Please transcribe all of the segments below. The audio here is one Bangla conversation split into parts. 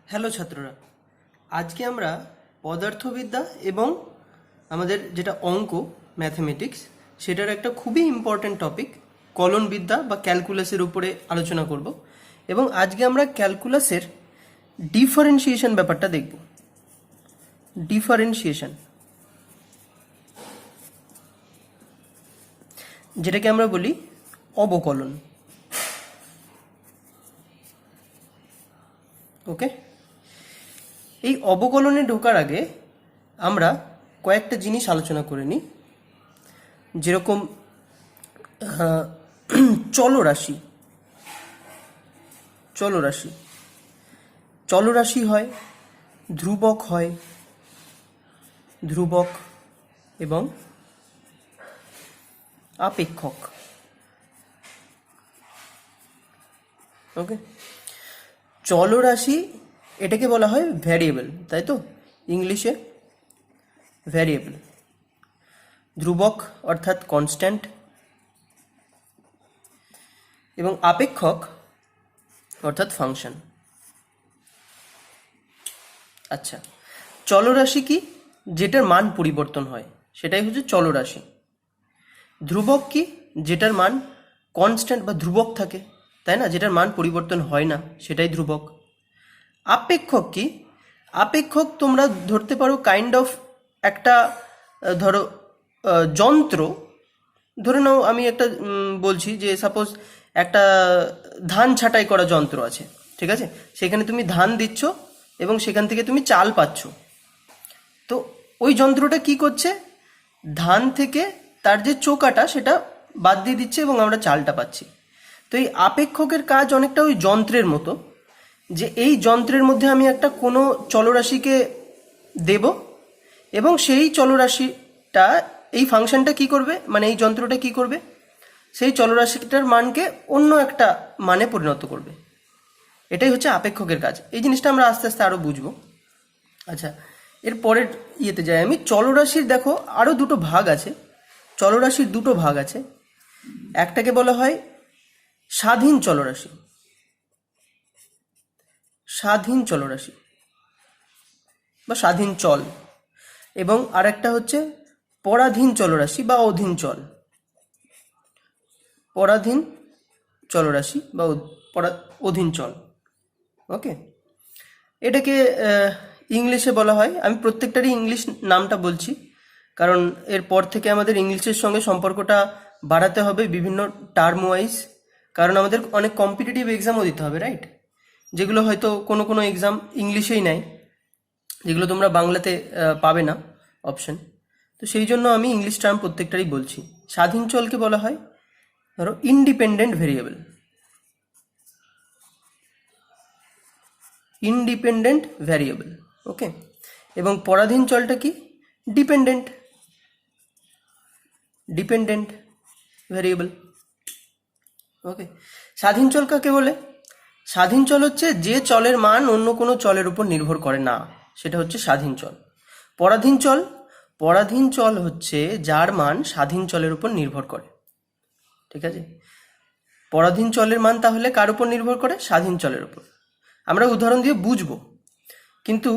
হ্যালো ছাত্ররা, আজকে আমরা পদার্থবিদ্যা এবং আমাদের যেটা অঙ্ক ম্যাথমেটিক্স সেটার একটা খুবই ইম্পর্ট্যান্ট টপিক কলনবিদ্যা বা ক্যালকুলাসের উপরে আলোচনা করব। এবং আজকে আমরা ক্যালকুলাসের ডিফারেন্সিয়েশন ব্যাপারটা দেখব। ডিফারেন্সিয়েশন, যেটাকে আমরা বলি অবকলন। ওকে, এই অবকলনে ঢোকার আগে আমরা কয়েকটা জিনিস আলোচনা করে নিই, যেরকম চলরাশি। চলরাশি চলরাশি হয়, ধ্রুবক হয়, ধ্রুবক এবং আপেক্ষক। ওকে, চলরাশি এটাকে বলা হয় ভ্যারিয়েবল, তাই তো? ইংলিশে ভ্যারিয়েবল। ধ্রুবক অর্থাৎ কনস্ট্যান্ট, এবং আপেক্ষক অর্থাৎ ফাংশন। আচ্ছা, চলরাশি কি? যেটার মান পরিবর্তন হয় সেটাই হচ্ছে চলরাশি। ধ্রুবক কি? যেটার মান কনস্ট্যান্ট বা ধ্রুবক থাকে, তাই না? যেটার মান পরিবর্তন হয় না সেটাই ধ্রুবক। আপেক্ষক কি? আপেক্ষক তোমরা ধরতে পারো কাইন্ড অফ একটা ধরো যন্ত্র। ধরে নাও আমি একটা বলছি যে সাপোজ একটা ধান ছাঁটাই করা যন্ত্র আছে, ঠিক আছে? সেখানে তুমি ধান দিচ্ছ এবং সেখান থেকে তুমি চাল পাচ্ছ। তো ওই যন্ত্রটা কি করছে? ধান থেকে তার যে চোকাটা সেটা বাদ দিয়ে দিচ্ছে এবং আমরা চালটা পাচ্ছি। তো এই আপেক্ষকের কাজ অনেকটা ওই যন্ত্রের মতো, যে এই যন্ত্রের মধ্যে আমি একটা কোনো চলরাশিকে দেব এবং সেই চলরাশিটা, এই ফাংশনটা কি করবে, মানে এই যন্ত্রটা কি করবে, সেই চলরাশিটার মানকে অন্য একটা মানে পরিণত করবে। এটাই হচ্ছে আপেক্ষকের কাজ। এই জিনিসটা আমরা আস্তে আস্তে আরও বুঝবো। আচ্ছা, এর পরের ইয়েতে যাই আমি। চলরাশির দেখো আরও দুটো ভাগ আছে। চলরাশির দুটো ভাগ আছে। একটাকে বলা হয় স্বাধীন চলরাশি, স্বাধীন চলরাশি বা স্বাধীন চল, এবং আরেকটা হচ্ছে পরাধীন চলরাশি বা অধীন চল। পরাধীন চলরাশি বা অধীন চল। ওকে, এটাকে ইংলিশে বলা হয়, আমি প্রত্যেকটারই ইংলিশ নামটা বলছি কারণ এরপর থেকে আমাদের ইংলিশের সঙ্গে সম্পর্কটা বাড়াতে হবে বিভিন্ন টার্ম ওয়াইজ, কারণ আমাদের অনেক কম্পিটিটিভ এক্সামও দিতে হবে, রাইট? যেগুলো হয়তো কোনো কোনো এক্সাম ইংলিশেই নেয়, যেগুলো তোমরা বাংলাতে পাবে না অপশন। তো সেই জন্য আমি ইংলিশ টার্ম প্রত্যেকটারই বলছি। স্বাধীন চলকে বলা হয় ধরো ইন্ডিপেন্ডেন্ট ভেরিয়েবল, ইন্ডিপেন্ডেন্ট ভ্যারিয়েবল। ওকে, এবং পরাধীন চলটা কি? Dependent, dependent variable. ওকে, স্বাধীন চল কাকে বলে? স্বাধীন চল হচ্ছে যে চলের মান অন্য কোনো চলের উপর নির্ভর করে না, সেটা হচ্ছে স্বাধীন চল। পরাধীন চল, পরাধীন চল হচ্ছে যার মান স্বাধীন চলের উপর নির্ভর করে। ঠিক আছে, পরাধীন চলের মান তাহলে কার উপর নির্ভর করে? স্বাধীন চলের উপর। আমরা উদাহরণ দিয়ে বুঝবো, কিন্তু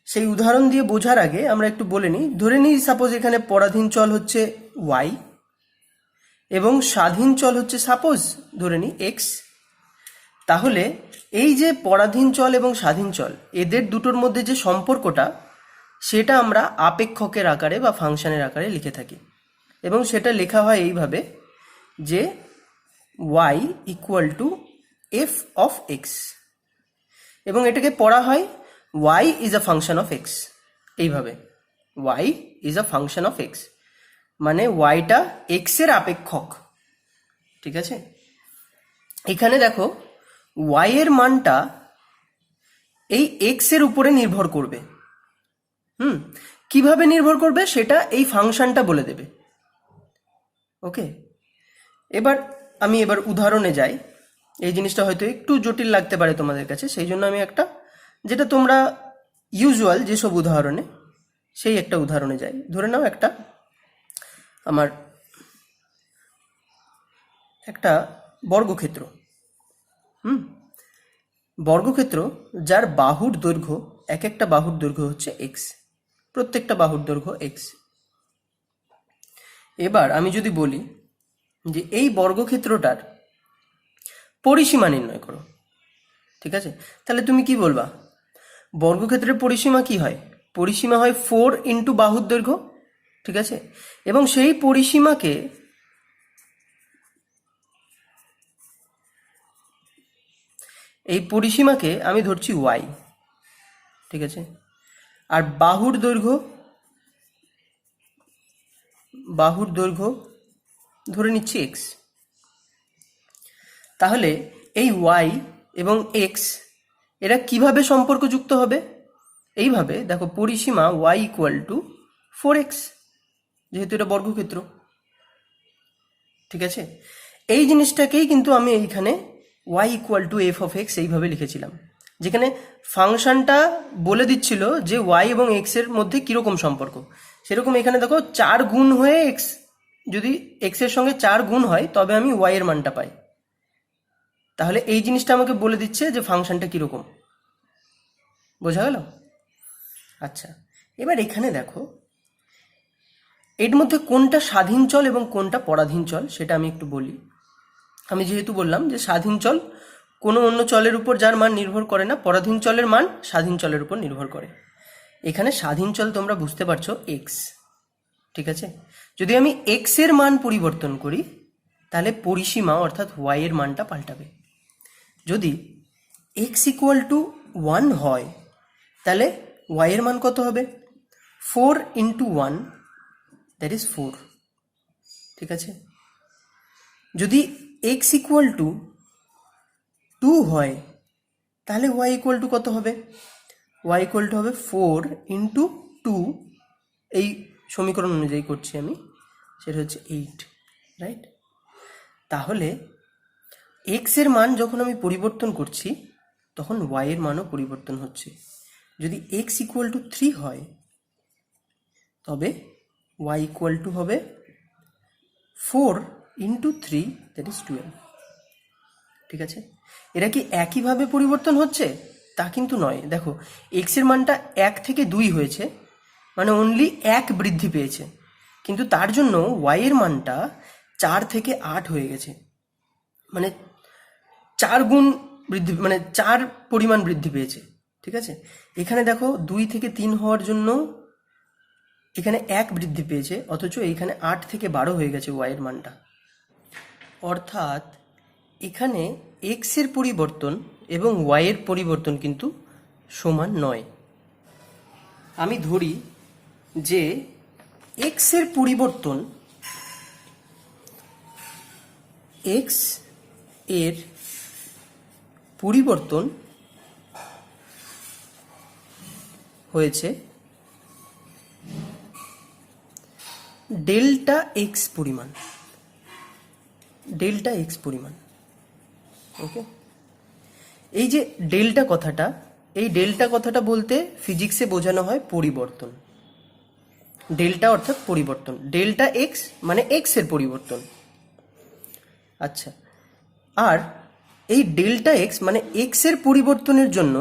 সেই উদাহরণ দিয়ে বোঝার আগে আমরা একটু বলে নিই। ধরে নিই সাপোজ এখানে পরাধীন চল হচ্ছে ওয়াই এবং স্বাধীন চল হচ্ছে সাপোজ ধরে নিই এক্স। তাহলে এই যে পরাধীন চল এবং স্বাধীন চল, এদের দুটোর মধ্যে যে সম্পর্কটা, সেটা আমরা আপেক্ষকের আকারে বা ফাংশনের আকারে লিখে থাকি, এবং সেটা লেখা হয় এইভাবে যে Y equal to F of X, এবং এটাকে পড়া হয় Y is a function of X. এইভাবে Y is a function of X, মানে ওয়াইটা এক্সের আপেক্ষক। ঠিক আছে, এখানে দেখো ওয়াই এর মানটা এই এক্স এর উপরে নির্ভর করবে। কিভাবে নির্ভর করবে সেটা এই ফাংশনটা বলে দেবে। ওকে, আমি এবার উদাহরণে যাই। এই জিনিসটা হয়তো একটু জটিল লাগতে পারে তোমাদের কাছে, সেই জন্য আমি একটা, যেটা তোমরা ইউজুয়াল যেসব উদাহরণে, সেই একটা উদাহরণে যাই। ধরে নাও আমার একটা বর্গক্ষেত্র। বর্গক্ষেত্র যার বাহুর দৈর্ঘ্য, এক একটা বাহুর দৈর্ঘ্য হচ্ছে এক্স, প্রত্যেকটা বাহুর দৈর্ঘ্য এক্স। এবার আমি যদি বলি যে এই বর্গক্ষেত্রটার পরিসীমা নির্ণয় করো, ঠিক আছে, তাহলে তুমি কি বলবা? বর্গক্ষেত্রের পরিসীমা কি হয়? পরিসীমা হয় 4 ইন্টু বাহুর দৈর্ঘ্য, ঠিক আছে, এবং সেই পরিসীমাকে আমি ধরছি ওয়াই, ঠিক আছে, আর বাহুর দৈর্ঘ্য ধরে নিচ্ছি এক্স। তাহলে এই ওয়াই এবং এক্স এরা কিভাবে সম্পর্কযুক্ত হবে? এইভাবে দেখো, পরিসীমা ওয়াই ইকুয়াল টু 4x, যেহেতু এটা বর্গক্ষেত্র, ঠিক আছে। এই জিনিসটাকেই কিন্তু আমি এইখানে Y equal to F of X এইভাবে লিখেছিলাম, যেখানে ফাংশনটা বলে দিচ্ছিল যে ওয়াই এবং এক্স এর মধ্যে কিরকম সম্পর্ক। সেরকম এখানে দেখো 4 গুণ হয়ে এক্স, যদি এক্স এর সঙ্গে 4 গুণ হয় তবে আমি ওয়াই এর মানটা পাই। তাহলে এই জিনিসটা আমাকে বলে দিচ্ছে যে ফাংশনটা কিরকম। বোঝা গেল? আচ্ছা, এবার এখানে দেখো এর মধ্যে কোনটা স্বাধীন চল এবং কোনটা পরাধীন চল সেটা আমি একটু বলি। আমি যেহেতু বললাম যে স্বাধীন চল কোনো অন্য চলের উপর যার মান নির্ভর করে না, পরাধীন চলের মান স্বাধীন চলের উপর নির্ভর করে। এখানে স্বাধীন চল তোমরা বুঝতে পারছো এক্স, ঠিক আছে। যদি আমি এক্স এর মান পরিবর্তন করি তাহলে পরিসীমা অর্থাৎ ওয়াই এর মানটা পাল্টাবে। যদি এক্স ইকুয়াল টু 1 হয় তাহলে ওয়াই এর মান কত হবে? 4 ইন্টু 1, দ্যাট ইজ 4, ঠিক আছে। যদি এক্স ইকুয়াল টু 2 হয় তাহলে ওয়াই ইকুয়াল টু কত হবে? ওয়াই ইকুয়াল টু হবে 4 ইন্টু 2, এই সমীকরণ অনুযায়ী করছি আমি, সেটা হচ্ছে 8, রাইট। তাহলে এক্স এর মান যখন আমি পরিবর্তন করছি তখন ওয়াই এর মানও পরিবর্তন হচ্ছে। যদি এক্স ইকুয়াল টু 3 হয় তবে ওয়াই ইকুয়াল টু হবে 4 ইন্টু 3, দ্যাট ইজ 12, ঠিক আছে। এরা কি একইভাবে পরিবর্তন হচ্ছে? তা কিন্তু নয়। দেখো, এক্স এর মানটা 1 থেকে 2 হয়েছে, মানে অনলি 1 বৃদ্ধি পেয়েছে, কিন্তু তার জন্য ওয়াই এর মানটা 4 থেকে 8 হয়ে গেছে, মানে 4 গুণ বৃদ্ধি, মানে 4 পরিমাণ বৃদ্ধি পেয়েছে, ঠিক আছে। এখানে দেখো 2 থেকে 3 হওয়ার জন্য এখানে 1 বৃদ্ধি পেয়েছে, অথচ এইখানে 8 থেকে 12 হয়ে গেছে ওয়াই এর মানটা। অর্থাৎ এখানে এক্স এর পরিবর্তন এবং ওয়াই এর পরিবর্তন কিন্তু সমান নয়। আমি ধরি যে এক্স এর পরিবর্তন, এক্স এর পরিবর্তন হয়েছে ডেল্টা এক্স পরিমাণ, ডেল্টা এক্স পরিমাণ, ওকে। এই যে ডেল্টা কথাটা, এই ডেল্টা কথাটা বলতে ফিজিক্সে বোঝানো হয় পরিবর্তন। ডেল্টা অর্থাৎ পরিবর্তন, ডেল্টা এক্স মানে এক্স এর পরিবর্তন। আচ্ছা, আর এই ডেল্টা এক্স মানে এক্স এর পরিবর্তনের জন্য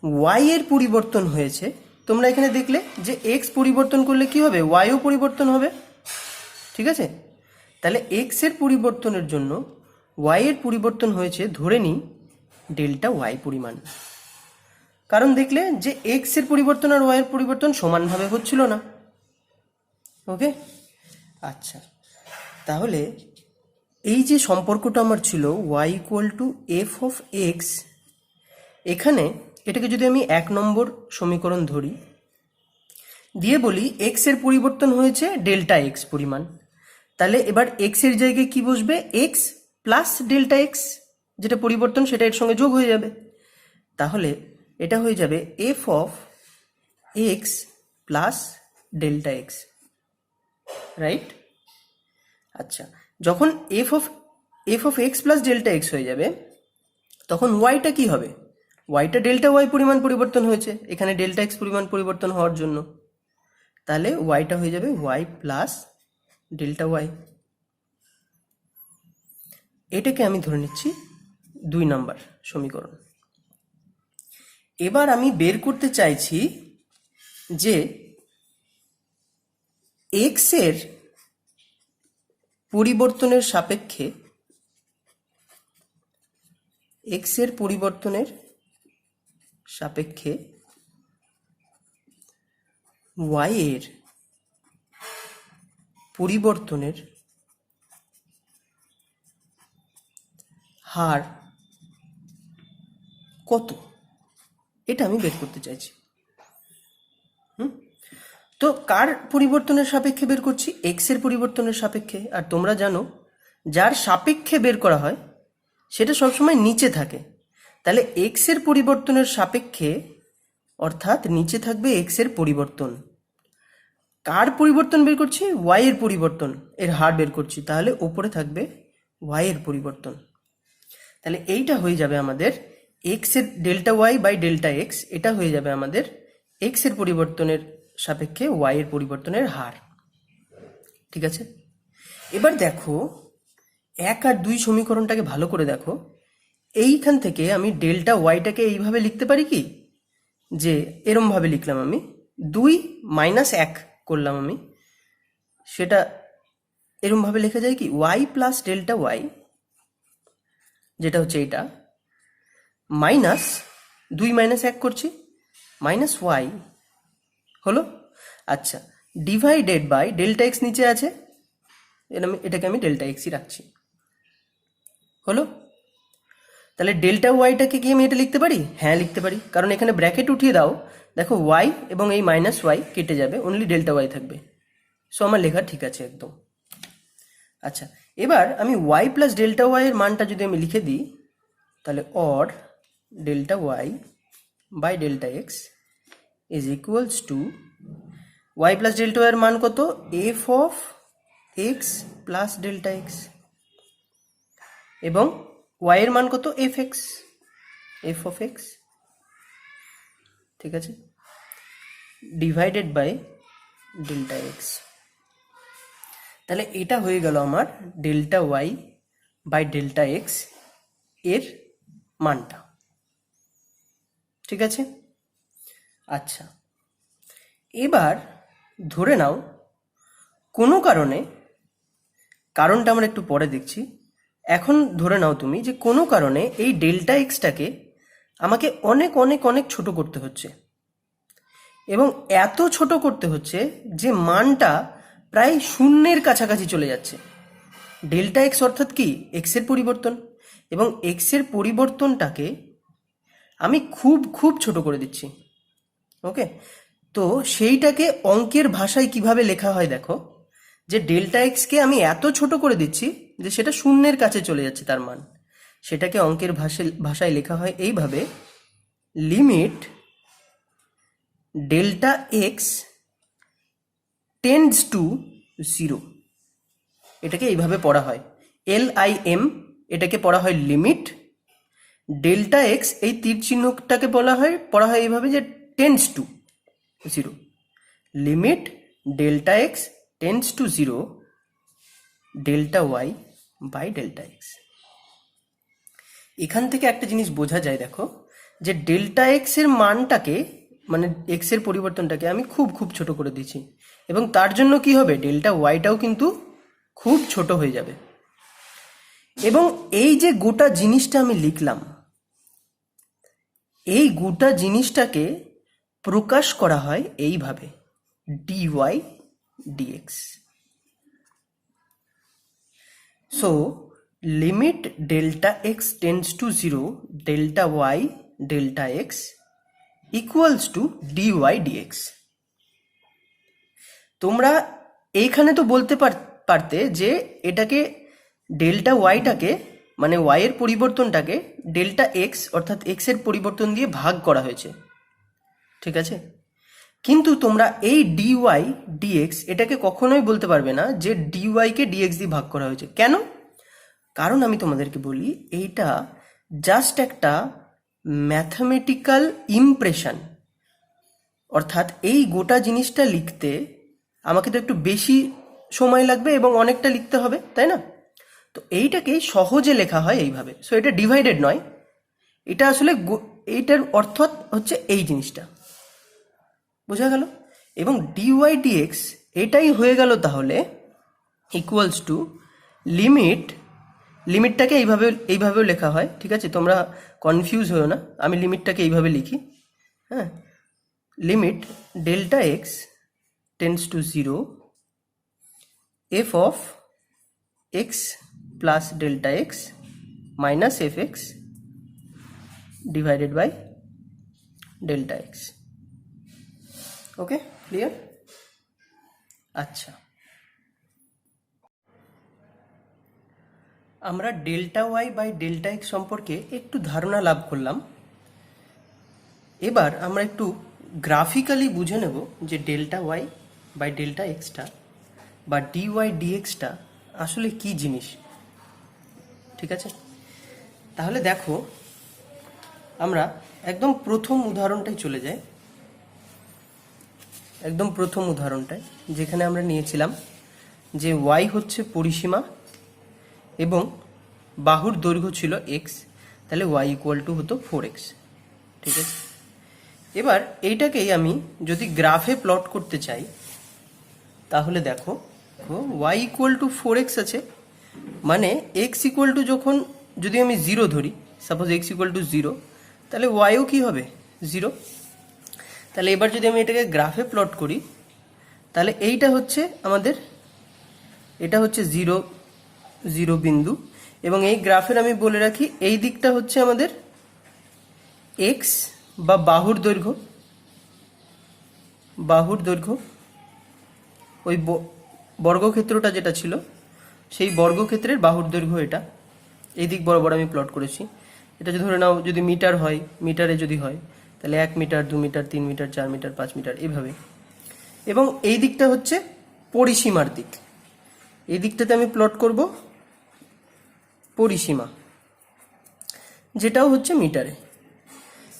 ওয়াই এর পরিবর্তন হয়েছে। তোমরা এখানে দেখলে যে এক্স পরিবর্তন করলে কি হবে? ওয়াইও পরিবর্তন হবে, ঠিক আছে। তাহলে এক্স এর পরিবর্তনের জন্য ওয়াই এর পরিবর্তন হয়েছে, ধরে নিই ডেল্টা ওয়াই পরিমাণ। কারণ দেখলে যে এক্স এর পরিবর্তন আর ওয়াই এর পরিবর্তন সমানভাবে হচ্ছিল না, ওকে। আচ্ছা, তাহলে এই যে সম্পর্কটা আমার ছিল Y equal to F of X, এখানে এটাকে যদি আমি 1 নম্বর সমীকরণ ধরি, দিয়ে বলি এক্স এর পরিবর্তন হয়েছে ডেল্টা এক্স পরিমাণ, তাহলে এবার এক্স এর জায়গায় কি বসবে? এক্স প্লাস ডেল্টা এক্স, যেটা পরিবর্তন সেটা এর সঙ্গে যোগ হয়ে যাবে। তাহলে এটা হয়ে যাবে F of X plus delta x, right. আচ্ছা, যখন F of X plus delta x হয়ে যাবে তখন ওয়াইটা কি হবে? ওয়াইটা ডেল্টা ওয়াই পরিমাণ পরিবর্তন হয়েছে এখানে ডেল্টা এক্স পরিমাণ পরিবর্তন হওয়ার জন্য, তাহলে ওয়াইটা হয়ে যাবে ওয়াই প্লাস ডেল্টা ওয়াই। এটাকে আমি ধরে নিচ্ছি 2 নম্বর সমীকরণ। এবার আমি বের করতে চাইছি যে এক্স এর পরিবর্তনের সাপেক্ষে ওয়াই এর পরিবর্তনের হার কত, এটা আমি বের করতে চাইছি। তো কার পরিবর্তনের সাপেক্ষে বের করছি? এক্স এর পরিবর্তনের সাপেক্ষে। আর তোমরা জানো যার সাপেক্ষে বের করা হয় সেটা সবসময় নিচে থাকে। তাহলে এক্স এর পরিবর্তনের সাপেক্ষে, অর্থাৎ নিচে থাকবে এক্স এর পরিবর্তন। কার পরিবর্তন বের করছি? ওয়াই এর পরিবর্তন, এর হার বের করছি। তাহলে ওপরে থাকবে ওয়াই এর পরিবর্তন। তাহলে এইটা হয়ে যাবে আমাদের এক্স এর delta Y by delta X. এটা হয়ে যাবে আমাদের এক্স এর পরিবর্তনের সাপেক্ষে ওয়াই এর পরিবর্তনের হার। ঠিক আছে, এবার দেখো 1 আর 2 সমীকরণটাকে ভালো করে দেখো। এইখান থেকে আমি ডেল্টা ওয়াইটাকে এইভাবে লিখতে পারি কি, যে এরমভাবে লিখলাম আমি 2 মাইনাস 1 করলাম আমি, সেটা এরমভাবে লেখা যায় কি ওয়াই প্লাস ডেল্টা ওয়াই, যেটা হচ্ছে এইটা, মাইনাস 2 মাইনাস 1 করছি মাইনাস ওয়াই হলো। আচ্ছা, ডিভাইডেড বাই ডেল্টা এক্স নিচে আছে, এটাকে আমি ডেল্টা এক্সই রাখছি, হলো। তাহলে ডেল্টা ওয়াইটাকে কি আমি এটা লিখতে পারি? হ্যাঁ লিখতে পারি, কারণ এখানে ব্র্যাকেট উঠিয়ে দাও, দেখো ওয়াই এবং এই মাইনাস ওয়াই কেটে যাবে, অনলি ডেল্টা ওয়াই থাকবে। সো আমার লেখা ঠিক আছে একদম। আচ্ছা, এবার আমি ওয়াই প্লাস ডেল্টা ওয়াই এর মানটা যদি আমি লিখে দিই, তাহলে or delta Y by delta X is equals to Y plus delta Y এর মান কত? F of X plus delta x, এবং ওয়াই এর মান কত? F X, F of X. ঠিক আছে, ডিভাইডেড বাই ডেল্টা এক্স। তাহলে এটা হয়ে গেল আমার delta Y by delta X এর মানটা। ঠিক আছে, আচ্ছা, এবার ধরে নাও কোনো কারণে, কারণটা আমরা একটু পরে দেখছি, এখন ধরে নাও তুমি যে কোনো কারণে এই ডেল্টা এক্সটাকে আমাকে অনেক অনেক অনেক ছোট করতে হচ্ছে, এবং এত ছোট করতে হচ্ছে যে মানটা প্রায় শূন্যের কাছাকাছি চলে যাচ্ছে। ডেল্টা এক্স অর্থাৎ কি? এক্সের পরিবর্তন, এবং এক্সের পরিবর্তনটাকে আমি খুব খুব ছোট করে দিচ্ছি। ওকে, তো সেইটাকে অঙ্কের ভাষায় কিভাবে লেখা হয় দেখো, যে ডেল্টা এক্সকে আমি এত ছোট করে দিচ্ছি যে সেটা শূন্যের কাছে চলে যাচ্ছে তার মান। সেটাকে অঙ্কের ভাষায় লেখা হয় এইভাবে, limit delta x tends to 0। এটাকে এইভাবে পড়া হয়, LIM, এটাকে পড়া হয় লিমিট ডেল্টা এক্স, এই তীর চিহ্নটাকে পড়া হয় এইভাবে যে tends to 0, limit delta x tends to 0 delta Y by delta X. এখান থেকে একটা জিনিস বোঝা যায় দেখো, যে ডেল্টা এক্স এর মানটাকে, মানে এক্স এর পরিবর্তনটাকে আমি খুব খুব ছোট করে দিচ্ছি, এবং তার জন্য কি হবে, ডেল্টা ওয়াইটাও কিন্তু খুব ছোট হয়ে যাবে। এবং এই যে গোটা জিনিসটা আমি লিখলাম, এই গোটা জিনিসটাকে প্রকাশ করা হয় এইভাবে, D Y D X. So limit delta x tends to 0 delta Y delta X equals to D Y D X. তোমরা এইখানে তো বলতে পারতে যে এটাকে ডেল্টা ওয়াইটাকে, মানে ওয়াই এর পরিবর্তনটাকে ডেল্টা এক্স অর্থাৎ এক্স এর পরিবর্তন দিয়ে ভাগ করা হয়েছে। ঠিক আছে, কিন্তু তোমরা এই ডিওয়াই ডিএক্স এটাকে কখনোই বলতে পারবে না যে ডিওয়াইকে ডিএক্স দিয়ে ভাগ করা হয়েছে। কেন? কারণ আমি তোমাদেরকে বলি, এইটা জাস্ট একটা ম্যাথামেটিক্যাল ইমপ্রেশন, অর্থাৎ এই গোটা জিনিসটা লিখতে আমাকে তো একটু বেশি সময় লাগবে এবং অনেকটা লিখতে হবে, তাই না? তো এইটাকে সহজে লেখা হয় এইভাবে। সো এটা ডিভাইডেড নয়, এটা আসলে এইটার অর্থ হচ্ছে এই জিনিসটা, বোঝা গেল? এবং ডিওয়াই ডিএক্স এটাই হয়ে গেল তাহলে ইকুয়ালস টু লিমিটটাকে এইভাবেও লেখা হয়, ঠিক আছে? তোমরা কনফিউজ হও না, আমি লিমিটটাকে এইভাবে লিখি, হ্যাঁ, limit delta x tends to 0 F of X plus delta X minus F X divided by delta X. Okay, clear? আচ্ছা, আমরা delta Y by delta X সম্পর্কে একটু ধারণা লাভ করলাম। এবার আমরা একটু গ্রাফিক্যালি বুঝে নেব যে ডেল্টা ওয়াই বাই ডেল্টা এক্সটা বা ডিওয়াই ডিএক্সটা আসলে কি জিনিস, ঠিক আছে? তাহলে দেখো, আমরা একদম প্রথম উদাহরণটাই চলে যাই, একদম প্রথম উদাহরণটায় যেখানে আমরা নিয়েছিলাম যে ওয়াই হচ্ছে পরিসীমা এবং বাহুর দৈর্ঘ্য ছিল এক্স, তাহলে ওয়াই ইকুয়াল টু হতো 4x, ঠিক আছে? এবার এইটাকেই আমি যদি গ্রাফে প্লট করতে চাই তাহলে দেখো ওয়াই ইকুয়াল টু 4x আছে, মানে এক্স ইকুয়াল টু যখন যদি আমি 0 ধরি, সাপোজ এক্স ইকুয়াল টু 0, তাহলে ওয়াইও কি হবে 0। তাহলে এবার যদি আমি এটাকে গ্রাফে প্লট করি তাহলে এইটা হচ্ছে আমাদের, এটা হচ্ছে 0 0 বিন্দু, এবং এই গ্রাফের আমি বলে রাখি এই দিকটা হচ্ছে আমাদের এক্স বা বাহুর দৈর্ঘ্য, ওই বর্গক্ষেত্রটা যেটা ছিল সেই বর্গক্ষেত্রের বাহুর দৈর্ঘ্য, এটা এই দিক বরাবর আমি প্লট করেছি। এটা যদি ধরে নাও যদি মিটার হয়, মিটারে যদি হয় তাহলে 1 metre 2 metre 3 metre 4 metre 5 metre এভাবে। এবং এই দিকটা হচ্ছে পরিসীমার দিক, এই দিকটাতে আমি প্লট করব পরিসীমা, যেটাও হচ্ছে মিটারে।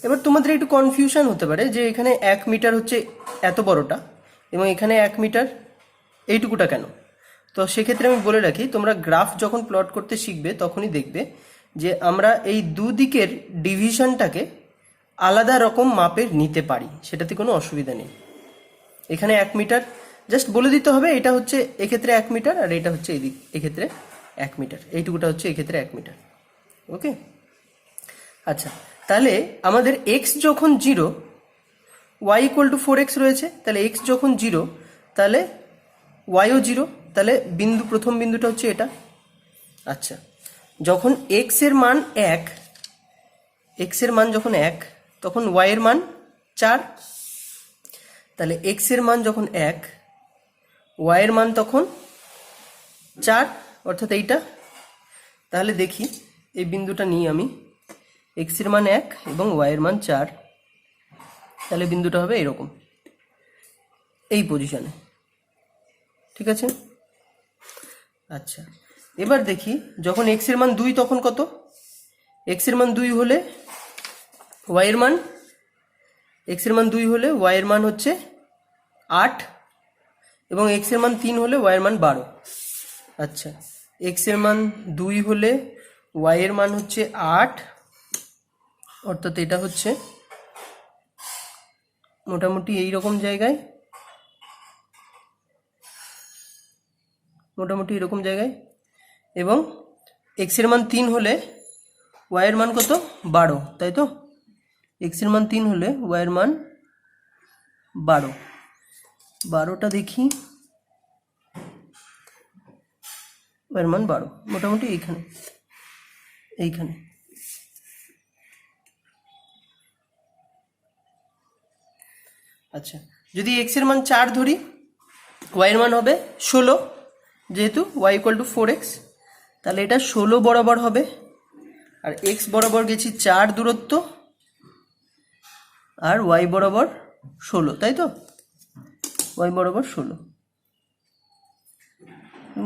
এবার তোমাদের একটু কনফিউশন হতে পারে যে এখানে 1 মিটার হচ্ছে এত বড়টা এবং এখানে 1 মিটার এইটুকুটা কেন? তো সেক্ষেত্রে আমি বলে রাখি, তোমরা গ্রাফ যখন প্লট করতে শিখবে তখনই দেখবে যে আমরা এই দুদিকের ডিভিশনটাকে আলাদা রকম মাপের নিতে পারি, সেটাতে কোনো অসুবিধা নেই। এখানে 1 মিটার জাস্ট বলে দিতে হবে, এটা হচ্ছে এক্ষেত্রে 1 মিটার আর এটা হচ্ছে এইদিক এক্ষেত্রে 1 মিটার, এইটুকুটা হচ্ছে এক্ষেত্রে 1 মিটার। ওকে, আচ্ছা, তাহলে আমাদের এক্স যখন 0, ওয়াই ইকুয়াল টু 4x রয়েছে, তাহলে এক্স যখন 0 তাহলে ওয়াইও 0, তাহলে প্রথম বিন্দুটা হচ্ছে এটা। আচ্ছা, যখন এক্স এর মান 1, এক্স এর মান যখন 1 তখন ওয়াই এর মান 4, তাহলে এক্স এর মান যখন 1 ওয়াই এর মান তখন 4, অর্থাৎ এইটা। তাহলে দেখি এই বিন্দুটা নিই আমি, এক্স এর মান 1 এবং ওয়াই এর মান 4, তাহলে বিন্দুটা হবে এরকম, এই পজিশনে, ঠিক আছে? আচ্ছা, এবার দেখি যখন এক্স এর মান 2 তখন কত? এক্স এর মান 2 হলে ওয়াই এর মান, এক্স এর মান 2 হলে ওয়াই এর মান হচ্ছে 8 এবং এক্স এর মান 3 হলে ওয়াই এর মান 12। আচ্ছা, এক্স এর মান 2 হলে ওয়াই এর মান হচ্ছে 8, অর্থাৎ এটা হচ্ছে মোটামুটি এই রকম জায়গায়, মোটামুটি এরকম জায়গায়, এবং এক্স এর মান 3 হলে ওয়াই এর মান কত? 12, তাই তো? এক্স এর মান 3 হলে ওয়াই এর মান 12, 12টা দেখি, ওয়াই এর মান 12, মোটামুটি এইখানে এইখানে। আচ্ছা, যদি এক্স এর মান 4 ধরি, ওয়াই এর মান হবে 16, যেহেতু ওয়াই ইকুয়াল টু 4x, তাহলে এটা 16 বরাবর হবে, আর এক্স বরাবর গেছি 4 দূরত্ব, আর ওয়াই বরাবর 16, তাই তো? ওয়াই বরাবর 16,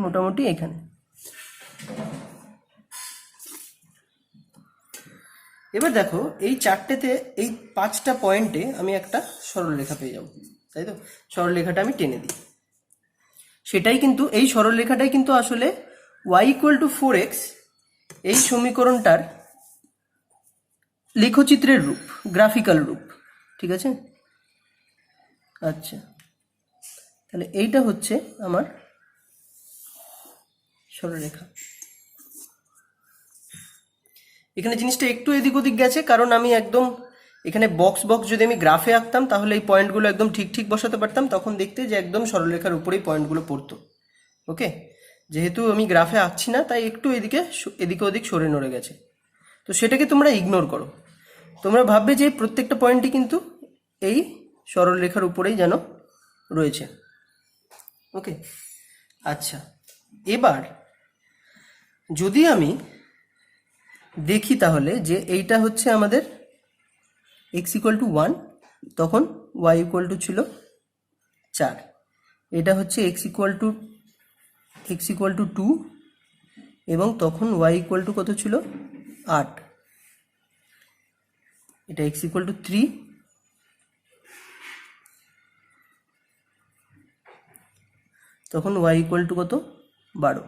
মোটামুটি এখানে। এবার দেখো এই চারটেতে, এই 5টা পয়েন্টে আমি একটা সরলরেখা পেয়ে যাব, তাই তো? সরলরেখাটা আমি টেনে দিই, সেটাই কিন্তু এই সরলরেখাটাই কিন্তু আসলে y ইকুয়াল টু 4x এই সমীকরণটার লেখচিত্রের রূপ, গ্রাফিক্যাল রূপ, ঠিক আছে। আচ্ছা, তাহলে এইটা হচ্ছে আমার সরলরেখা। এখানে জিনিসটা একটু এদিক ওদিক গেছে, কারণ আমি একদম এখানে বক্স বক্স যদি আমি গ্রাফে আঁকতাম তাহলে এই পয়েন্টগুলো একদম ঠিক ঠিক বসাতে পারতাম, তখন দেখতে যে একদম সরলরেখার উপরেই পয়েন্টগুলো পড়তো। ওকে, যেহেতু আমি গ্রাফে আঁকছি না তাই একটু এদিকে ওদিক সরে নড়ে গেছে, তো সেটাকে তোমরা ইগনোর করো। তোমরা ভাববে যে প্রত্যেকটা পয়েন্টই কিন্তু এই সরলরেখার উপরেই যেন রয়েছে। ওকে, আচ্ছা, এবার যদি আমি দেখি তাহলে যে এইটা হচ্ছে আমাদের x = 1, তখন y = ছিল 4। এটা হচ্ছে x = 2, এবং তখন y = কত ছিল? 8। এটা x = 3, তখন y = কত? 12।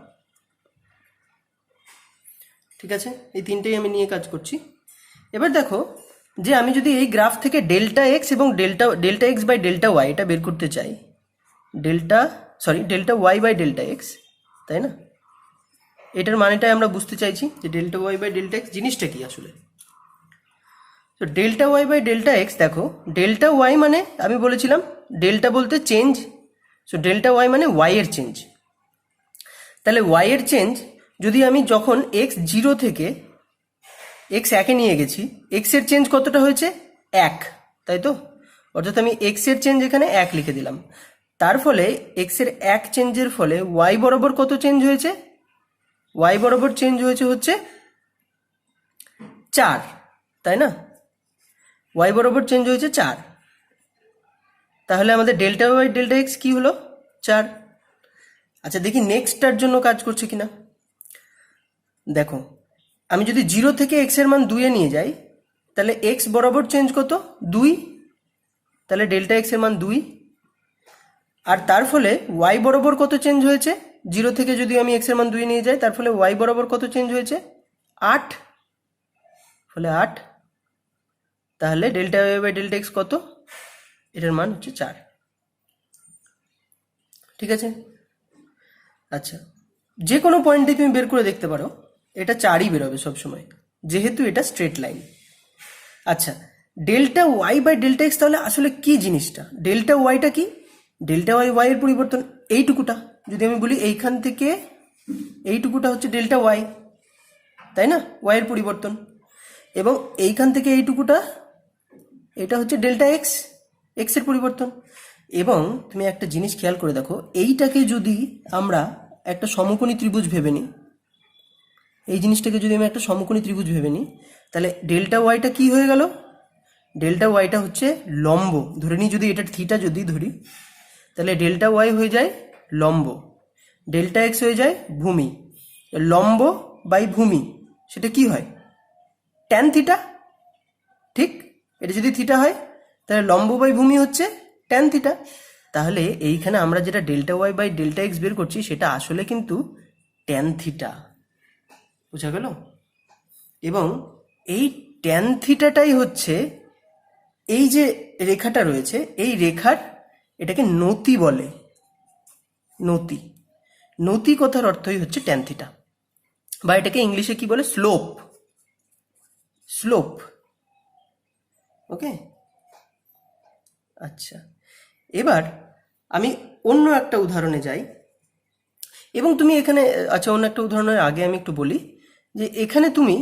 ঠিক আছে, এই তিনটেই আমি নিয়ে কাজ করছি। এবার দেখো যে আমি যদি এই গ্রাফ থেকে ডেল্টা এক্স এবং delta x by delta y এটা বের করতে চাই, delta Y by delta x, তাই না? এটার মানেটাই আমরা বুঝতে চাইছি যে delta Y by delta x জিনিসটা কি আসলে। তো delta Y by delta x, দেখো ডেল্টা ওয়াই মানে আমি বলেছিলাম ডেল্টা বলতে চেঞ্জ, সো ডেল্টা ওয়াই মানে ওয়াই এর চেঞ্জ। তাহলে ওয়াই এর চেঞ্জ যদি আমি যখন এক্স 0 থেকে এক্স 1-এ নিয়ে গেছি, এক্স এর চেঞ্জ কতটা হয়েছে? 1, তাই তো? অর্থাৎ আমি এক্স এর চেঞ্জ এখানে 1 লিখে দিলাম। তার ফলে এক্স এর 1 চেঞ্জের ফলে ওয়াই বরাবর কত চেঞ্জ হয়েছে? ওয়াই বরাবর চেঞ্জ হয়েছে হচ্ছে 4, তাই না? ওয়াই বরাবর চেঞ্জ হয়েছে 4। তাহলে আমাদের ডেল্টা ওয়াই ডেল্টা এক্স কি হলো? 4। আচ্ছা, দেখি নেক্সটটার জন্য কাজ করছে কিনা। দেখো আমি যদি 0 থেকে এক্স এর মান 2-এ নিয়ে যাই, তাহলে এক্স বরাবর চেঞ্জ কত? 2, তাহলে ডেল্টা এক্স এর মান 2। আর তার ফলে ওয়াই বরাবর কত চেঞ্জ হয়েছে? 0 থেকে যদি আমি এক্স এর মান 2 নিয়ে যাই, তার ফলে ওয়াই বরাবর কত চেঞ্জ হয়েছে? 8, ফলে 8। তাহলে delta Y by delta x কত? এটার মান হচ্ছে 4। ঠিক আছে, আচ্ছা, যে কোনো পয়েন্টে তুমি বের করে দেখতে পারো, এটা 4ই বেরোবে সবসময়, যেহেতু এটা স্ট্রেট লাইন। আচ্ছা, delta Y by delta x তাহলে আসলে কি জিনিসটা? ডেল্টা ওয়াইটা কি? ডেল্টা ওয়াই ওয়াই এর পরিবর্তন, এইটুকুটা যদি আমি বলি এইখান থেকে এইটুকুটা হচ্ছে ডেল্টা ওয়াই, তাই না? ওয়াই এর পরিবর্তন। এবং এইখান থেকে এইটুকুটা, এটা হচ্ছে ডেল্টা এক্স, এক্স এর পরিবর্তন। এবং তুমি একটা জিনিস খেয়াল করে দেখো, এইটাকে যদি আমরা একটা সমকোণী ত্রিভুজ ভেবে নিই, এই জিনিসটাকে যদি আমি একটা সমকোণী ত্রিভুজ ভেবে নিই, তাহলে ডেল্টা ওয়াইটা কি হয়ে গেল? ডেল্টা ওয়াইটা হচ্ছে লম্ব, ধরে নিই যদি এটা থিটা যদি ধরি, তাহলে ডেল্টা ওয়াই হয়ে যায় লম্ব, ডেল্টা এক্স হয়ে যায় ভূমি। লম্ব বাই ভূমি সেটা কি হয়? ট্যান থিটা, ঠিক? এটা যদি থিটা হয় তাহলে লম্ব বাই ভূমি হচ্ছে ট্যান থিটা। তাহলে এইখানে আমরা যেটা delta Y by delta x বের করছি সেটা আসলে কিন্তু ট্যান থিটা, বুঝা গেল? এবং এই ট্যান থিটাটাই হচ্ছে এই যে রেখাটা রয়েছে, এই রেখার, এটাকে নতি বলে। নতি, নতি কথার অর্থই হচ্ছে ট্যান থিটা, বা এটাকে ইংলিশে কি বলে? Slope, slope. ওকে, আচ্ছা, এবার আমি অন্য একটা উদাহরণে যাই, এবং তুমি এখানে, আচ্ছা অন্য একটা উদাহরণের আগে আমি একটু বলি যে এখানে তুমি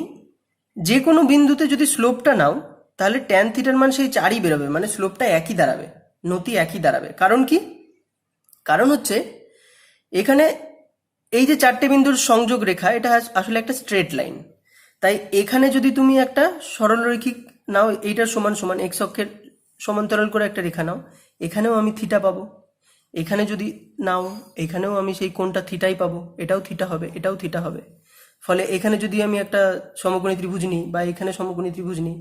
যে কোনো বিন্দুতে যদি স্লোপটা নাও, তাহলে ট্যান থিটার মান সেই 4ই বেরোবে, মানে স্লোপটা একই দাঁড়াবে, নতি একই দাঁড়াবে। কারণ কি? কারণ হচ্ছে এখানে এই যে 4টে বিন্দুর সংযোগ রেখা, এটা আসলে একটা স্ট্রেট লাইন। তাই এখানে যদি তুমি একটা সরলরৈখিক নাও, এইটার সমান সমান এক্স অক্ষের সমান্তরাল করে একটা রেখা নাও, এখানেও আমি থিটা পাবো। এখানে যদি নাও, এখানেও আমি সেই কোণটা থিটাই পাবো, এটাও থিটা হবে, এটাও থিটা হবে। ফলে এখানে যদি আমি একটা সমকোণী ত্রিভুজ নিই বা এখানে সমকোণী ত্রিভুজ নিই,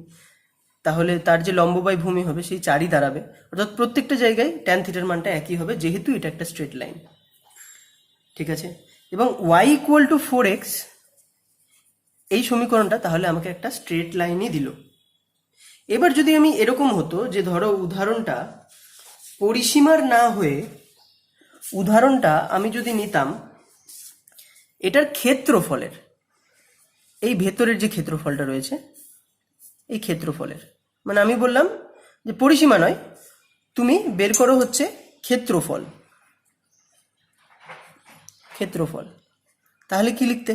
তাহলে তার যে লম্ব বাই ভূমি হবে সেই 4ই দাঁড়াবে। অর্থাৎ প্রত্যেকটা জায়গায় ট্যান থিটার মানটা একই হবে, যেহেতু এটা একটা স্ট্রেট লাইন। ঠিক আছে, এবং y = 4x, এই সমীকরণটা তাহলে আমাকে একটা স্ট্রেট লাইনই দিল। এবার যদি আমি এরকম হতো যে ধরো উদাহরণটা পরিসীমার না হয়ে উদাহরণটা আমি যদি নিতাম এটার ক্ষেত্রফলের, এই ভেতরের যে ক্ষেত্রফলটা রয়েছে এই ক্ষেত্রফলের, মানে আমি বললাম যে পরিসীমা নয়, তুমি বের করো হচ্ছে ক্ষেত্রফল, ক্ষেত্রফল। তাহলে কি লিখতে?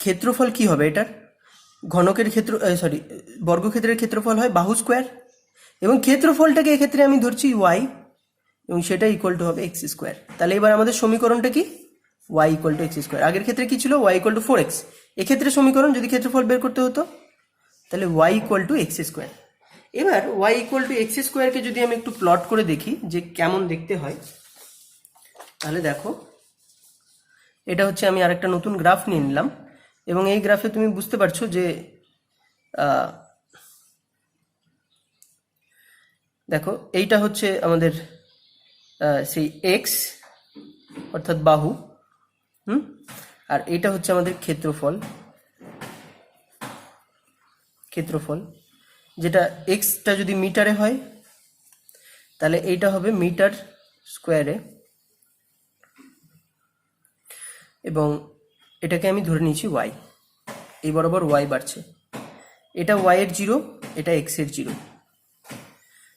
ক্ষেত্রফল কি হবে এটার? ঘনকের ক্ষেত্র বর্গক্ষেত্রের ক্ষেত্রফল হয় বাহু স্কোয়ার, এবং ক্ষেত্রফলটাকে এক্ষেত্রে আমি ধরছি ওয়াই, এবং সেটা ইকুয়াল টু হবে এক্স স্কোয়ার। তাহলে এবার আমাদের সমীকরণটা কি? Y equal to x square. আগের ক্ষেত্রে কি ছিল? Y equal to 4x। এক্ষেত্রে সমীকরণ যদি ক্ষেত্রফল বের করতে হতো তাহলে y equal to x square. এবার ওয়াই ইকুয়াল টু এক্স স্কোয়ারকে যদি আমি একটু প্লট করে দেখি যে কেমন দেখতে হয়, তাহলে দেখো এটা হচ্ছে আমি আরেকটা নতুন গ্রাফ নিয়ে নিলাম, এবং এই গ্রাফে তুমি বুঝতে পারছো যে দেখো এইটা হচ্ছে আমাদের সেই এক্স অর্থাৎ বাহু, আর এটা হচ্ছে আমাদের ক্ষেত্রফল, ক্ষেত্রফল যেটা এক্সটা যদি মিটারে হয় তাহলে এইটা হবে মিটার স্কোয়ারে, এবং এটাকে আমি ধরে নিয়েছি ওয়াই, এই বরাবর ওয়াই বাড়ছে, এটা ওয়াই এর 0, এটা এক্স এর 0।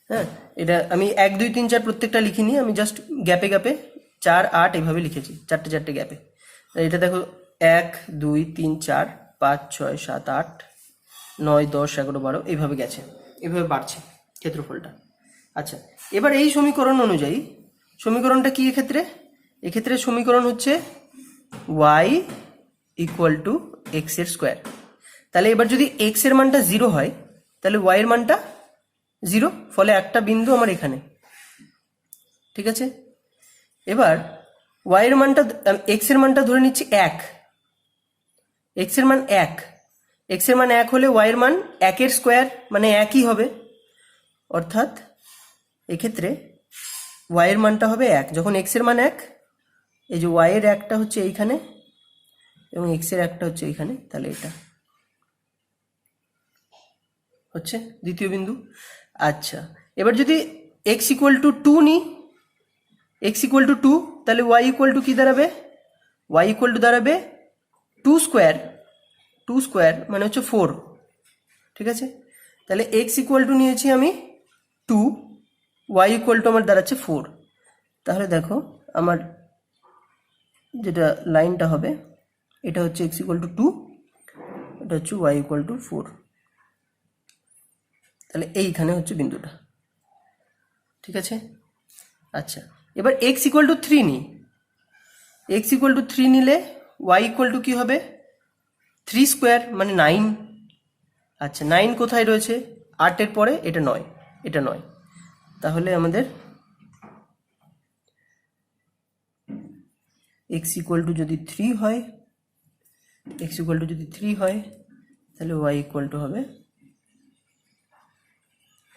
হ্যাঁ, এটা আমি 1 2 3 4 প্রত্যেকটা লিখিনি, আমি জাস্ট গ্যাপে গ্যাপে 4 8 এইভাবে লিখেছি, চারটে চারটে গ্যাপে। এটা দেখো 1 2 3 4 5 6 7 8 9 10 11 12 এইভাবে গেছে, এইভাবে বাড়ছে ক্ষেত্রফলটা। আচ্ছা, এবার এই সমীকরণ অনুযায়ী সমীকরণটা কি এক্ষেত্রে? এক্ষেত্রে সমীকরণ হচ্ছে ওয়াই ইকুয়াল টু এক্স এর স্কোয়ার। তাহলে এবার যদি এক্স এর মানটা 0 হয় তাহলে ওয়াই এর মানটা 0, ফলে একটা বিন্দু আমার এখানে, ঠিক আছে। এবার ওয়াই এর মানটা, এক্স এর মানটা ধরে নিচ্ছি 1, এক্স এর মান 1, এক্স এর মান 1 হলে ওয়াই এর মান 1 এর স্কোয়ার, মানে 1ই হবে, অর্থাৎ এক্ষেত্রে ওয়াই এর মানটা হবে 1। যখন এক্স এর মান 1, এই যে ওয়াই এর 1টা হচ্ছে এইখানে এবং এক্স এর 1টা হচ্ছে এইখানে, তাহলে এটা হচ্ছে দ্বিতীয় বিন্দু। আচ্ছা, এবার যদি এক্স ইকুয়াল টু 2 নিই, এক্স ইকুয়াল টু 2, তাহলে ওয়াই ইকুয়াল টু কি দাঁড়াবে? ওয়াই ইকুয়াল টু দাঁড়াবে 2 স্কোয়ার, 2 স্কোয়ার মানে হচ্ছে 4, ঠিক আছে। তাহলে এক্স ইকুয়াল টু নিয়েছি আমি 2, ওয়াই ইকুয়াল টু আমার দাঁড়াচ্ছে 4। তাহলে দেখো আমার যেটা লাইনটা হবে এটা হচ্ছে এক্স ইকুয়াল টু 2, এটা হচ্ছে ওয়াই ইকুয়াল টু 4। তাহলে এইখানে হচ্ছে বিন্দুটা, ঠিক আছে। আচ্ছা, এবার এক্স ইকুয়াল টু 3 নিই, এক্স ইকুয়াল টু 3 নিলে ওয়াই ইকুয়াল টু কি হবে? 3 স্কোয়ার মানে 9। আচ্ছা, 9 কোথায় রয়েছে? 8 এর পরে, এটা 9, এটা 9। তাহলে আমাদের এক্স ইকুয়াল টু যদি 3 হয়, এক্স ইকুয়াল টু যদি 3 হয় তাহলে ওয়াই ইকুয়াল টু হবে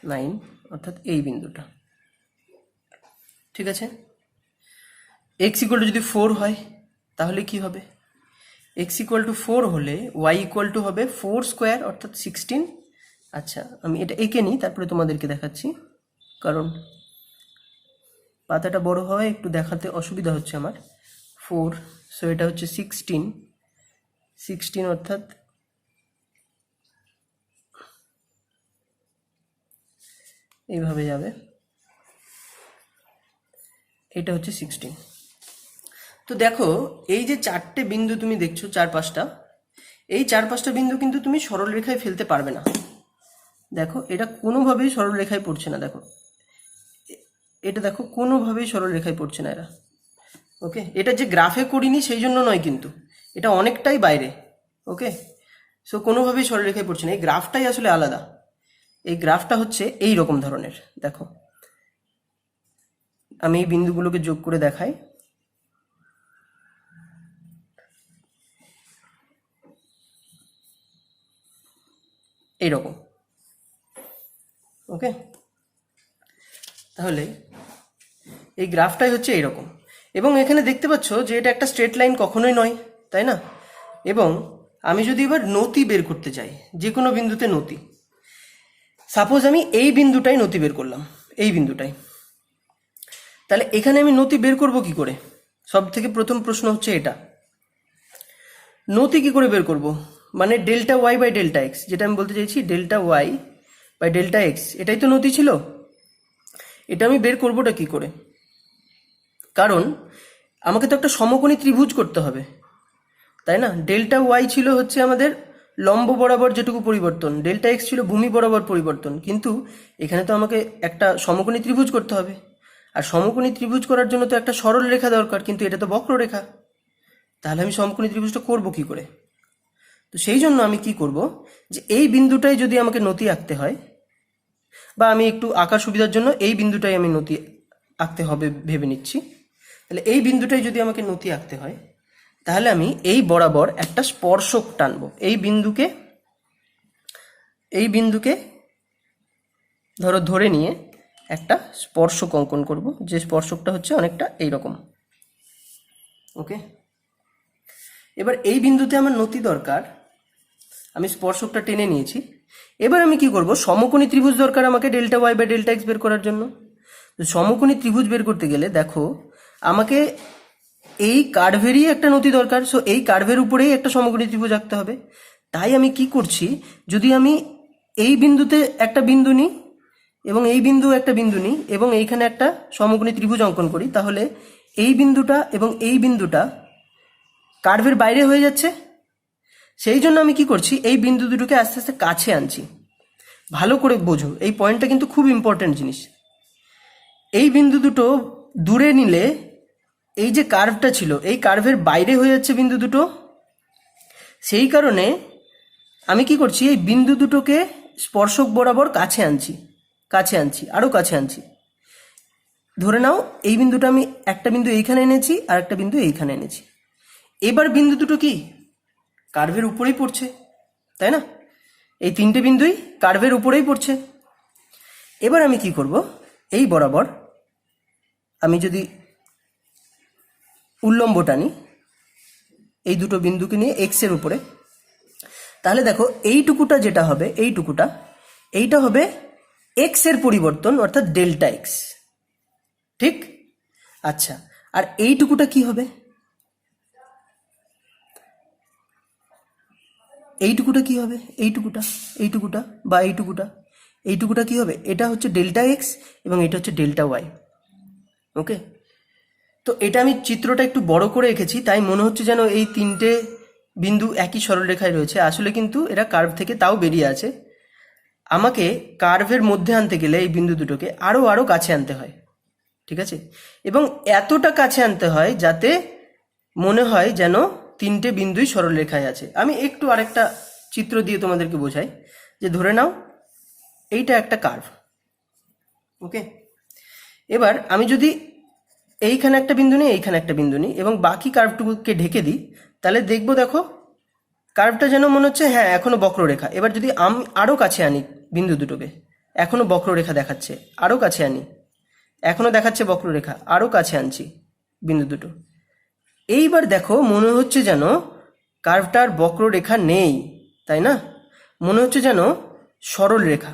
9, অর্থাৎ এই বিন্দুটা, ঠিক আছে। এক্স ইকুয়াল টু যদি 4 হয় তাহলে কি হবে? এক্স ইকুয়াল টু 4 হলে ওয়াই ইকুয়াল টু হবে 4 স্কোয়ার অর্থাৎ 16। আচ্ছা, আমি এটা এঁকে নিই তারপরে তোমাদেরকে দেখাচ্ছি, কারণ পাতাটা বড় হয় একটু দেখাতে অসুবিধা হচ্ছে আমার। 4, সো এটা হচ্ছে 16, 16 অর্থাৎ এইভাবে যাবে, এটা হচ্ছে 16। তো দেখো এই যে 4টে বিন্দু তুমি দেখছো, 4-5টা, এই 4-5টা বিন্দু কিন্তু তুমি সরল রেখায় ফেলতে পারবে না। দেখো এটা কোনোভাবেই সরল রেখায় পড়ছে না, দেখো এটা দেখো কোনোভাবেই সরল রেখায় পড়ছে না এরা। ওকে, এটা যে গ্রাফে করিনি সেই জন্য নয়, কিন্তু এটা অনেকটাই বাইরে। ওকে, সো কোনোভাবেই সরল রেখায় পড়ছে না, এই গ্রাফটাই আসলে আলাদা। এই গ্রাফটা হচ্ছে এই রকম ধরনের, দেখো আমি এই বিন্দুগুলোকে যোগ করে দেখাই। এইরকম, ওকে। তাহলে এই গ্রাফটাই হচ্ছে এইরকম, এবং এখানে দেখতে পাচ্ছ যে এটা একটা স্ট্রেট লাইন কখনোই নয়, তাই না? এবং আমি যদি এবার নতি বের করতে চাই, যে কোনো বিন্দুতে নতি, সাপোজ আমি এই বিন্দুটাই নতি বের করলাম, এই বিন্দুটাই, তাহলে এখানে আমি নতি বের করব কি করে? সব থেকে প্রথম প্রশ্ন হচ্ছে এটা, নতি কি করে বের করব? মানে delta Y by delta x, যেটা আমি বলতে চাইছি delta Y by delta x, এটাই তো নতি ছিল। এটা আমি বের করবোটা কি করে? কারণ আমাকে তো একটা সমকোণী ত্রিভুজ করতে হবে, তাই না? ডেল্টা ওয়াই ছিল হচ্ছে আমাদের লম্ব বরাবর যেটুকু পরিবর্তন, ডেল্টা এক্স ছিল ভূমি বরাবর পরিবর্তন, কিন্তু এখানে তো আমাকে একটা সমকোণী ত্রিভুজ করতে হবে, আর সমকোণী ত্রিভুজ করার জন্য তো একটা সরল রেখা দরকার, কিন্তু এটা তো বক্ররেখা। তাহলে আমি সমকোণী ত্রিভুজটা করব কি করে? তো সেই জন্য আমি কি করব, যে এই বিন্দুটাই যদি আমাকে নতি আঁকতে হয়, বা আমি একটু আঁকার সুবিধার জন্য এই বিন্দুটাই আমি নতি আঁকতে হবে ভেবে নিচ্ছি। তাহলে এই বিন্দুটাই যদি আমাকে নতি আঁকতে হয়, তাহলে আমি এই বরাবর একটা স্পর্শক টানবো। এই বিন্দুকে ধরো ধরে নিয়ে একটা স্পর্শক অঙ্কন করব, যে স্পর্শকটা হচ্ছে অনেকটা এইরকম। ওকে, এবার এই বিন্দুতে আমার নতি দরকার, আমি স্পর্শকটা টেনে নিয়েছি। এবার আমি কি করব, সমকোণী ত্রিভুজ দরকার আমাকে delta Y by delta x বের করার জন্য। তো সমকোণী ত্রিভুজ বের করতে গেলে দেখো আমাকে এই কার্ভেরই একটা নতি দরকার, সো এই কার্ভের উপরেই একটা সমকোণী ত্রিভুজ আঁকতে হবে। তাই আমি কি করছি, যদি আমি এই বিন্দুতে একটা বিন্দু নিই এবং এই বিন্দু একটা বিন্দু নিই এবং এইখানে একটা সমকোণী ত্রিভুজ অঙ্কন করি, তাহলে এই বিন্দুটা এবং এই বিন্দুটা কার্ভের বাইরে হয়ে যাচ্ছে। সেই জন্য আমি কি করছি, এই বিন্দু দুটোকে আস্তে আস্তে কাছে আনছি। ভালো করে বোঝো, এই পয়েন্টটা কিন্তু খুব ইম্পর্টেন্ট জিনিস। এই বিন্দু দুটো দূরে নিলে এই যে কার্ভটা ছিল, এই কার্ভের বাইরে হয়ে যাচ্ছে বিন্দু দুটো। সেই কারণে আমি কি করছি, এই বিন্দু দুটোকে স্পর্শক বরাবর কাছে আনছি, আরো কাছে আনছি। ধরে নাও এই বিন্দুটা আমি একটা বিন্দু এইখানে এনেছি আর একটা বিন্দু এইখানে এনেছি। এবার বিন্দু দুটো কি কার্ভের উপরেই পড়ছে, তাই না? এই তিনটে বিন্দুই কার্ভের উপরেই পড়ছে। এবার আমি কি করব, এই বরাবর আমি যদি উল্লম্ব টানি এই দুটো বিন্দুকে নিয়ে এক্স এর উপরে, তাহলে দেখো এইটুকুটা যেটা হবে, এইটা হবে এক্স এর পরিবর্তন, অর্থাৎ ডেল্টা এক্স। ঠিক? আচ্ছা, আর এইটুকুটা কি হবে? এইটুকুটা কি হবে? এইটুকুটা বা এইটুকুটা কি হবে? এটা হচ্ছে ডেল্টা এক্স এবং এটা হচ্ছে ডেল্টা ওয়াই। ওকে, তো এটা আমি চিত্রটা একটু বড় করে এঁকেছি, তাই মনে হচ্ছে যেন এই তিনটে বিন্দু একই সরলরেখায় রয়েছে। আসলে কিন্তু এরা কার্ভ থেকে তাও বেরিয়ে আছে। আমাকে কার্ভের মধ্যে আনতে গেলে এই বিন্দু দুটোকে আরো কাছে আনতে হয়, ঠিক আছে? এবং এতটা কাছে আনতে হয় যাতে মনে হয় যেন তিনটে বিন্দুই সরলরেখায় আছে। আমি একটু আরেকটা চিত্র দিয়ে তোমাদেরকে বোঝাই, যে ধরে নাও এইটা একটা কার্ভ। ওকে, এবার আমি যদি এইখানে একটা বিন্দু নিই, এইখানে একটা বিন্দু নিই এবং বাকি কার্ভটুকুকে ঢেকে দিই, তাহলে দেখবো দেখো কার্ভটা যেন মনে হচ্ছে হ্যাঁ এখনো বক্ররেখা। এবার যদি আমি আরো কাছে আনি বিন্দু দুটোকে, এখনো বক্ররেখা দেখাচ্ছে, আরো কাছে আনি, এখনো দেখাচ্ছে বক্ররেখা, আরো কাছে আনছি বিন্দু দুটো। এইবার দেখো মনে হচ্ছে যেন কার্ভটার বক্ররেখা নেই, তাই না? মনে হচ্ছে যেন সরল রেখা।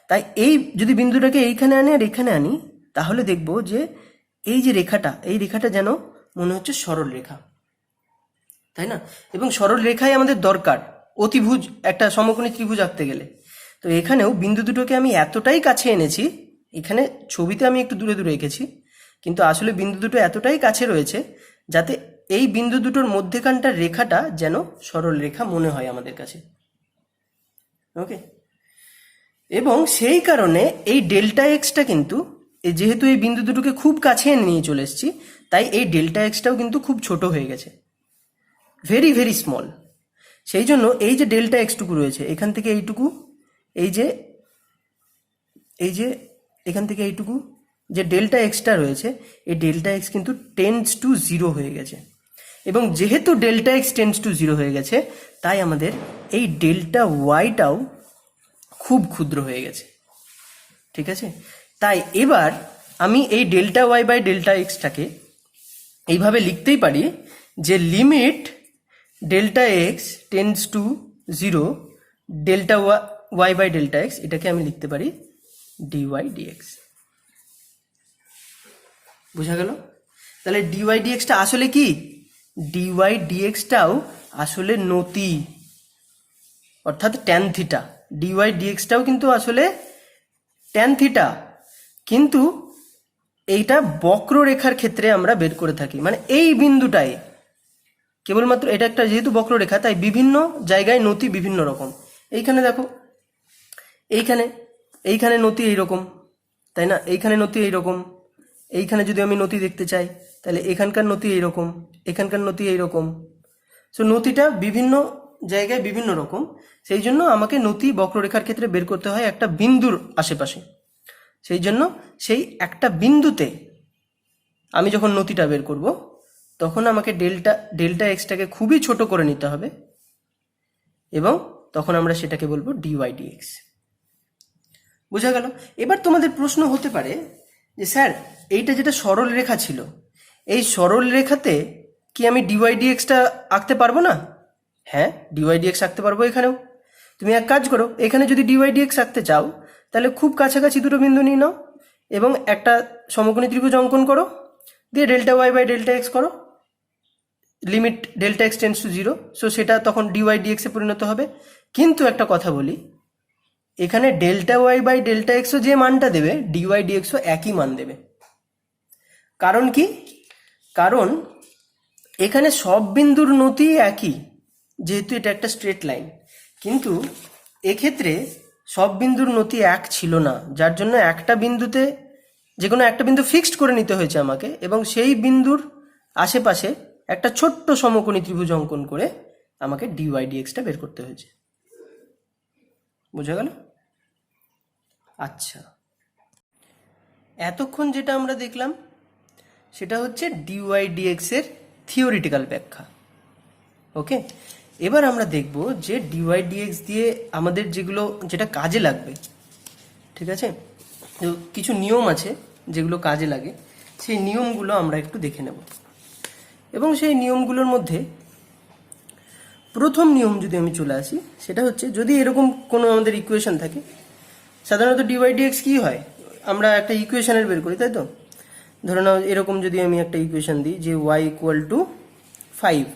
তাই এই যদি বিন্দুটাকে এইখানে আনি আর এখানে আনি, তাহলে দেখব যে এই যে রেখাটা, এই রেখাটা যেন মনে হচ্ছে সরল রেখা, তাই না? এবং সরল রেখাই আমাদের দরকার অতিভুজ একটা সমকোণী ত্রিভুজ আঁকতে গেলে। তো এখানেও বিন্দু দুটোকে আমি এতটাই কাছে এনেছি, এখানে ছবিতে আমি একটু দূরে দূরে এঁকেছি, কিন্তু আসলে বিন্দু দুটো এতটাই কাছে রয়েছে যাতে এই বিন্দু দুটোর মধ্যেখানটার রেখাটা যেন সরল রেখা মনে হয় আমাদের কাছে। ওকে, এবং সেই কারণে এই ডেল্টা এক্সটা কিন্তু যেহেতু এই বিন্দু দুটোকে খুব কাছে নিয়ে চলে এসেছি, তাই এই ডেল্টা এক্সটাও কিন্তু খুব ছোট হয়ে গেছে, ভেরি ভেরি স্মল। সেই জন্য এই যে ডেল্টা এক্সটুকু রয়েছে, এখান থেকে এইটুকু, এই যে এখান থেকে এইটুকু যে ডেল্টা এক্সটা রয়েছে, এই ডেল্টা এক্স কিন্তু টেন্ডস টু জিরো হয়ে গেছে। এবং যেহেতু delta x tends to zero হয়ে গেছে, তাই আমাদের এই ডেল্টা ওয়াইটাও খুব ক্ষুদ্র হয়ে গেছে, ঠিক আছে? তাই এবার আমি এই ডেল্টা ওয়াই বাই ডেল্টা এক্সটাকে এইভাবে লিখতেই পারি যে limit delta x tends to zero, delta y y by delta x, এটাকে আমি লিখতে পারি ডিওয়াই ডিএক্স। বুঝা গেল? তাহলে ডিওয়াই ডিএক্সটা আসলে কি? ডিওয়াই ডিএক্সটাও আসলে নতি, অর্থাৎ ট্যান থিটা। ডিওয়াই ডিএক্সটাও কিন্তু আসলে ট্যান থিটা, কিন্তু এইটা বক্ররেখার ক্ষেত্রে আমরা বের করে থাকি, মানে এই বিন্দুটায় কেবলমাত্র, এটা একটা যেহেতু বক্ররেখা তাই বিভিন্ন জায়গায় নতি বিভিন্ন রকম। এইখানে দেখো, এইখানে নতি এইরকম, তাই না? এইখানে নতি এইরকম, এইখানে যদি আমি নতি দেখতে চাই তাহলে এখানকার নতি এইরকম, এখানকার নতি এইরকম। সো নতিটা বিভিন্ন জায়গায় বিভিন্ন রকম, সেই জন্য আমাকে নতি বক্ররেখার ক্ষেত্রে বের করতে হয় একটা বিন্দুর আশেপাশে। সেই জন্য সেই একটা বিন্দুতে আমি যখন নতিটা বের করব তখন আমাকে ডেল্টা এক্সটাকে খুবই ছোট করে নিতে হবে, এবং তখন আমরা সেটাকে বলবো ডিওয়াই ডিএক্স। বোঝা গেল? এবার তোমাদের প্রশ্ন হতে পারে যে স্যার, এইটা যেটা সরল রেখা ছিল, এই সরল রেখাতে কি আমি ডিওয়াই ডিএক্সটা আঁকতে পারবো না? হ্যাঁ, ডিওয়াই ডিএক্স আঁকতে পারবো এখানেও। তুমি এক কাজ করো, এখানে যদি ডিওয়াই ডিএক্স আঁকতে চাও তাহলে খুব কাছাকাছি দুটো বিন্দু নিয়ে নাও এবং একটা সমকোণী ত্রিভুজ অঙ্কন করো, দিয়ে delta Y by delta X করো, limit delta X tends to 0। So সেটা তখন ডিওয়াই ডিএক্সে পরিণত হবে। কিন্তু একটা কথা বলি, এখানে ডেল্টা ওয়াই বাই ডেল্টা এক্সও যে মানটা দেবে, ডিওয়াই ডিএক্সও একই মান দেবে। কারণ কি? কারণ এখানে সব বিন্দুর নতি একই, যেহেতু এটা একটা স্ট্রেট লাইন। কিন্তু এক্ষেত্রে সব বিন্দুর নতি এক ছিল না, যার জন্য একটা বিন্দুতে যে কোনো একটা বিন্দু ফিক্সড করে নিতে হয়েছে আমাকে, এবং সেই বিন্দুর আশেপাশে একটা ছোট্ট সমকোণী ত্রিভুজ অঙ্কন করে আমাকে ডিওয়াই ডিএক্সটা বের করতে হয়েছে। বোঝা গেল? আচ্ছা, এতক্ষণ যেটা আমরা দেখলাম সেটা হচ্ছে ডিওয়াই ডিএক্স এর থিওরিটিক্যাল ব্যাখ্যা। ওকে, এবার আমরা দেখব যে ডিওয়াই ডিএক্স দিয়ে আমাদের যেটা কাজে লাগবে, ঠিক আছে? তো কিছু নিয়ম আছে যেগুলো কাজে লাগে, সেই নিয়মগুলো আমরা একটু দেখে নেব। এবং সেই নিয়মগুলোর মধ্যে প্রথম নিয়ম যদি আমি চলে আসি, সেটা হচ্ছে যদি এরকম কোনো আমাদের ইকুয়েশন থাকে, সাধারণত ডিওয়াই ডিএক্স কী হয়, আমরা একটা ইকুয়েশনের বের করি, তাই তো? ধরে নাও এরকম যদি আমি একটা ইকুয়েশন দিই যে y ইকুয়াল টু 5,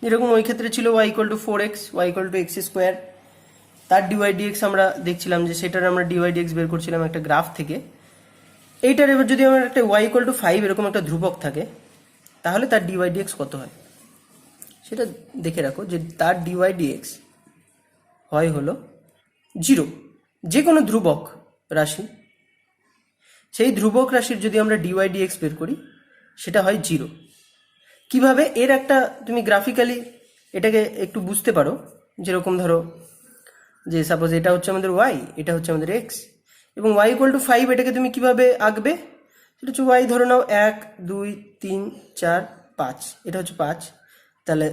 যেরকম ওই ক্ষেত্রে ছিল y equal to 4x, y equal to x square, তার ডিওয়াই ডিএক্স আমরা দেখছিলাম যে সেটার আমরা ডিওয়াই ডিএক্স বের করছিলাম একটা গ্রাফ থেকে। এইটার এবার যদি আমার একটা y ইকুয়াল টু 5 এরকম একটা ধ্রুবক থাকে, তাহলে তার ডিওয়াই ডিএক্স কত হয় সেটা দেখে রাখো, যে তার ডিওয়াই ডিএক্স হয় হলো 0। যে কোনো ধ্রুবক রাশি, সেই ধ্রুবক রাশির যদি আমরা ডিওয়াই ডিএক্স বের করি সেটা হয় 0। কিভাবে? এর একটা তুমি গ্রাফিক্যালি এটাকে একটু বুঝতে পারো, যেরকম ধরো যে সাপোজ এটা হচ্ছে আমাদের y, এটা হচ্ছে আমাদের x, এবং y ইকুয়াল টু 5 এটাকে তুমি কিভাবে আঁকবে? সেটা হচ্ছে y ধরে নাও 1 2 3 4 5, এটা হচ্ছে 5, তাহলে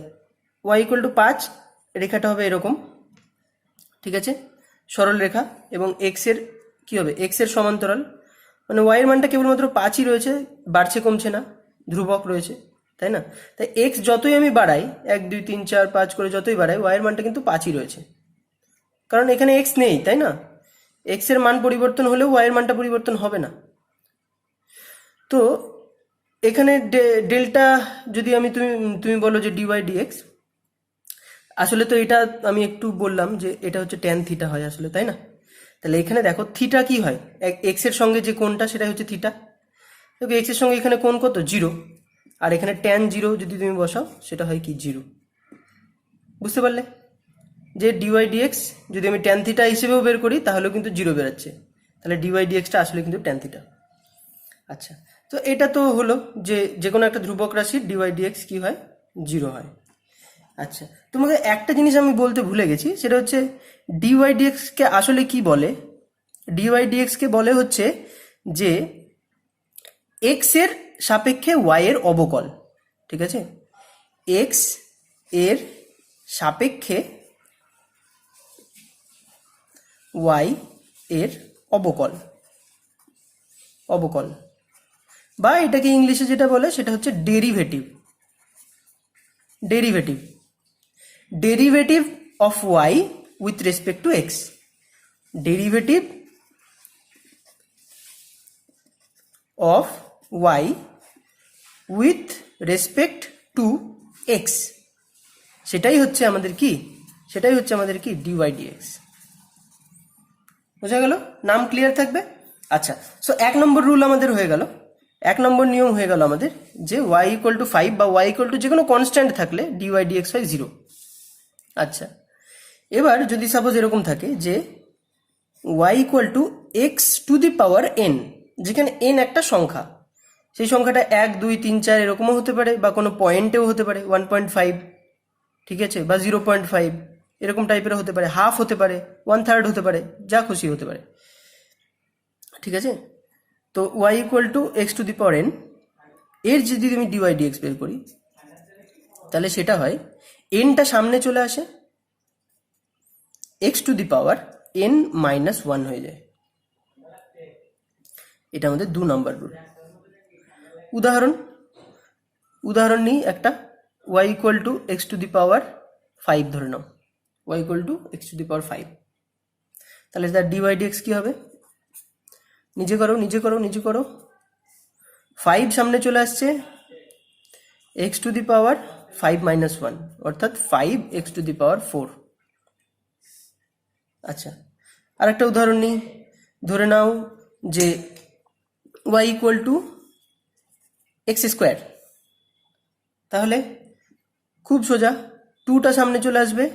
y ইকুয়াল টু 5 রেখাটা হবে এরকম, ঠিক আছে? সরল রেখা, এবং x এর কি হবে? x এর সমান্তরাল, মানে y এর মানটা কেবলমাত্র 5ই রয়েছে, বাড়ছে কমছে না, ধ্রুবক রয়েছে, তাই না? তাই x যতই আমি বাড়াই, 1 2 3 4 5 করে যতই বাড়াই, y এর মানটা কিন্তু 5ই রয়েছে, কারণ এখানে x নেই, তাই না? x এর মান পরিবর্তন হলেও y এর মানটা পরিবর্তন হবে না। তো এখানে ডেল্টা যদি আমি তুমি বলো যে ডিওয়াই ডিএক্স, আসলে তো এটা আমি একটু বললাম যে এটা হচ্ছে ট্যান থিটা হয় আসলে, তাই না? তাহলে এখানে দেখো থিটা কি হয়, এক্স এর সঙ্গে যে কোণটা সেটা হচ্ছে থিটা। দেখো এক্স এর সঙ্গে এখানে কোণ কত? 0, আর এখানে ট্যান 0 যদি তুমি বসাও সেটা হয় কি 0। বুঝতে পারলে যে ডিওয়াই ডিএক্স যদি আমি ট্যান থিটা হিসেবেও বের করি তাহলেও কিন্তু 0 বেরোচ্ছে, তাহলে ডিওয়াই ডিএক্সটা আসলে কিন্তু ট্যান থিটা। আচ্ছা, তো এটা তো হলো যে কোনো একটা ধ্রুবক রাশির ডিওয়াই ডিএক্স কি হয়? 0 হয়। আচ্ছা, তোমাকে একটা জিনিস আমি বলতে ভুলে গেছি, সেটা হচ্ছে ডিওয়াই ডিএক্সকে আসলে কি বলে? ডিওয়াই ডিএক্সকে বলে হচ্ছে যে এক্স এর সাপেক্ষে ওয়াই এর অবকল, ঠিক আছে? এক্স এর সাপেক্ষে ওয়াই এর অবকল, বা এটাকে ইংলিশে যেটা বলে সেটা হচ্ছে derivative. Derivative of y with respect to x. Derivative of y with respect to x, সেটাই হচ্ছে আমাদের কি ডিওয়াই ডিএক্স। বোঝা গেল? নাম ক্লিয়ার থাকবে। আচ্ছা, সো 1 নম্বর রুল আমাদের হয়ে গেল, 1 নম্বর নিয়ম হয়ে গেল আমাদের যে y ইকুয়াল টু 5 বা y ইকুয়াল টু যে কোনো কনস্ট্যান্ট থাকলে ডিওয়াই ডিএক্স হয় 0। আচ্ছা, এবার যদি সাপোজ এরকম থাকে যে y equal to X to the power n, যেখানে n একটা সংখ্যা, সেই সংখ্যাটা 1 2 3 4 এরকমও হতে পারে, বা কোনো পয়েন্টেও হতে পারে 1.5, ঠিক আছে, বা 0.5 এরকম টাইপের হতে পারে, হাফ হতে পারে, 1/3 হতে পারে, যা খুশি হতে পারে, ঠিক আছে। তো y equal to X to the power n এর যদি আমি ডিওয়াই ডিএক্স বের করি, তাহলে সেটা হয় nটা সামনে চলে আসে, x to the power n minus 1 হয়ে যায়। এটা আমাদের 2 নম্বর রুল। উদাহরণ নিই একটা, y equal to X to the power 5 ধরে নাও, y equal to X to the power 5, তাহলে তার ডিওয়াই ডিএক্স কি হবে? নিজে করো। 5 সামনে চলে আসছে, x to the power 5 minus 1, অর্থাৎ 5 এক্স টু দি পাওয়ার 4। আচ্ছা, আর একটা উদাহরণ নিই, ধরে নাও যে y equal to x square, তাহলে খুব সোজা 2টা সামনে চলে আসবে,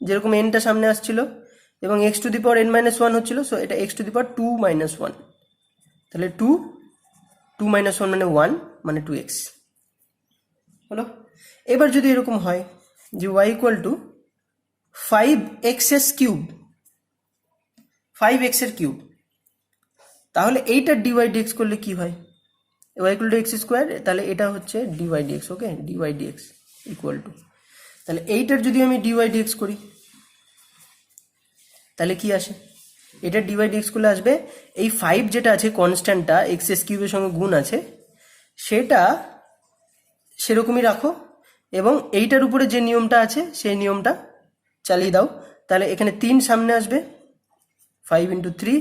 যেরকম nটা সামনে আসছিল, এবং x to the power n minus 1 হচ্ছিল, সো এটা x to the power 2 minus 1, তাহলে 2 মাইনাস 1 মানে 1, মানে 2x হলো। এবার যদি এরকম হয় যে y equal two 5x cube, 5x এর কিউব, তাহলে এইটার ডিওয়াই ডিএক্স করলে কি হয়? y equal to x square, তাহলে এটা হচ্ছে d y d x. Okay, d y d x equal to, তাহলে এইটার যদি আমি ডিওয়াই ডিএক্স করি, তাহলে কি আসে? এটা ডিওয়াই ডিএক্স করলে আসবে এই 5 যেটা আছে কনস্ট্যান্টটা এক্স এস কিউবের সঙ্গে গুণ আছে, সেটা সেরকমই রাখো, এবং এইটার উপরে যে নিয়মটা আছে সেই নিয়মটা চালিয়ে দাও, তাহলে এখানে 3 সামনে আসবে, 5 into 3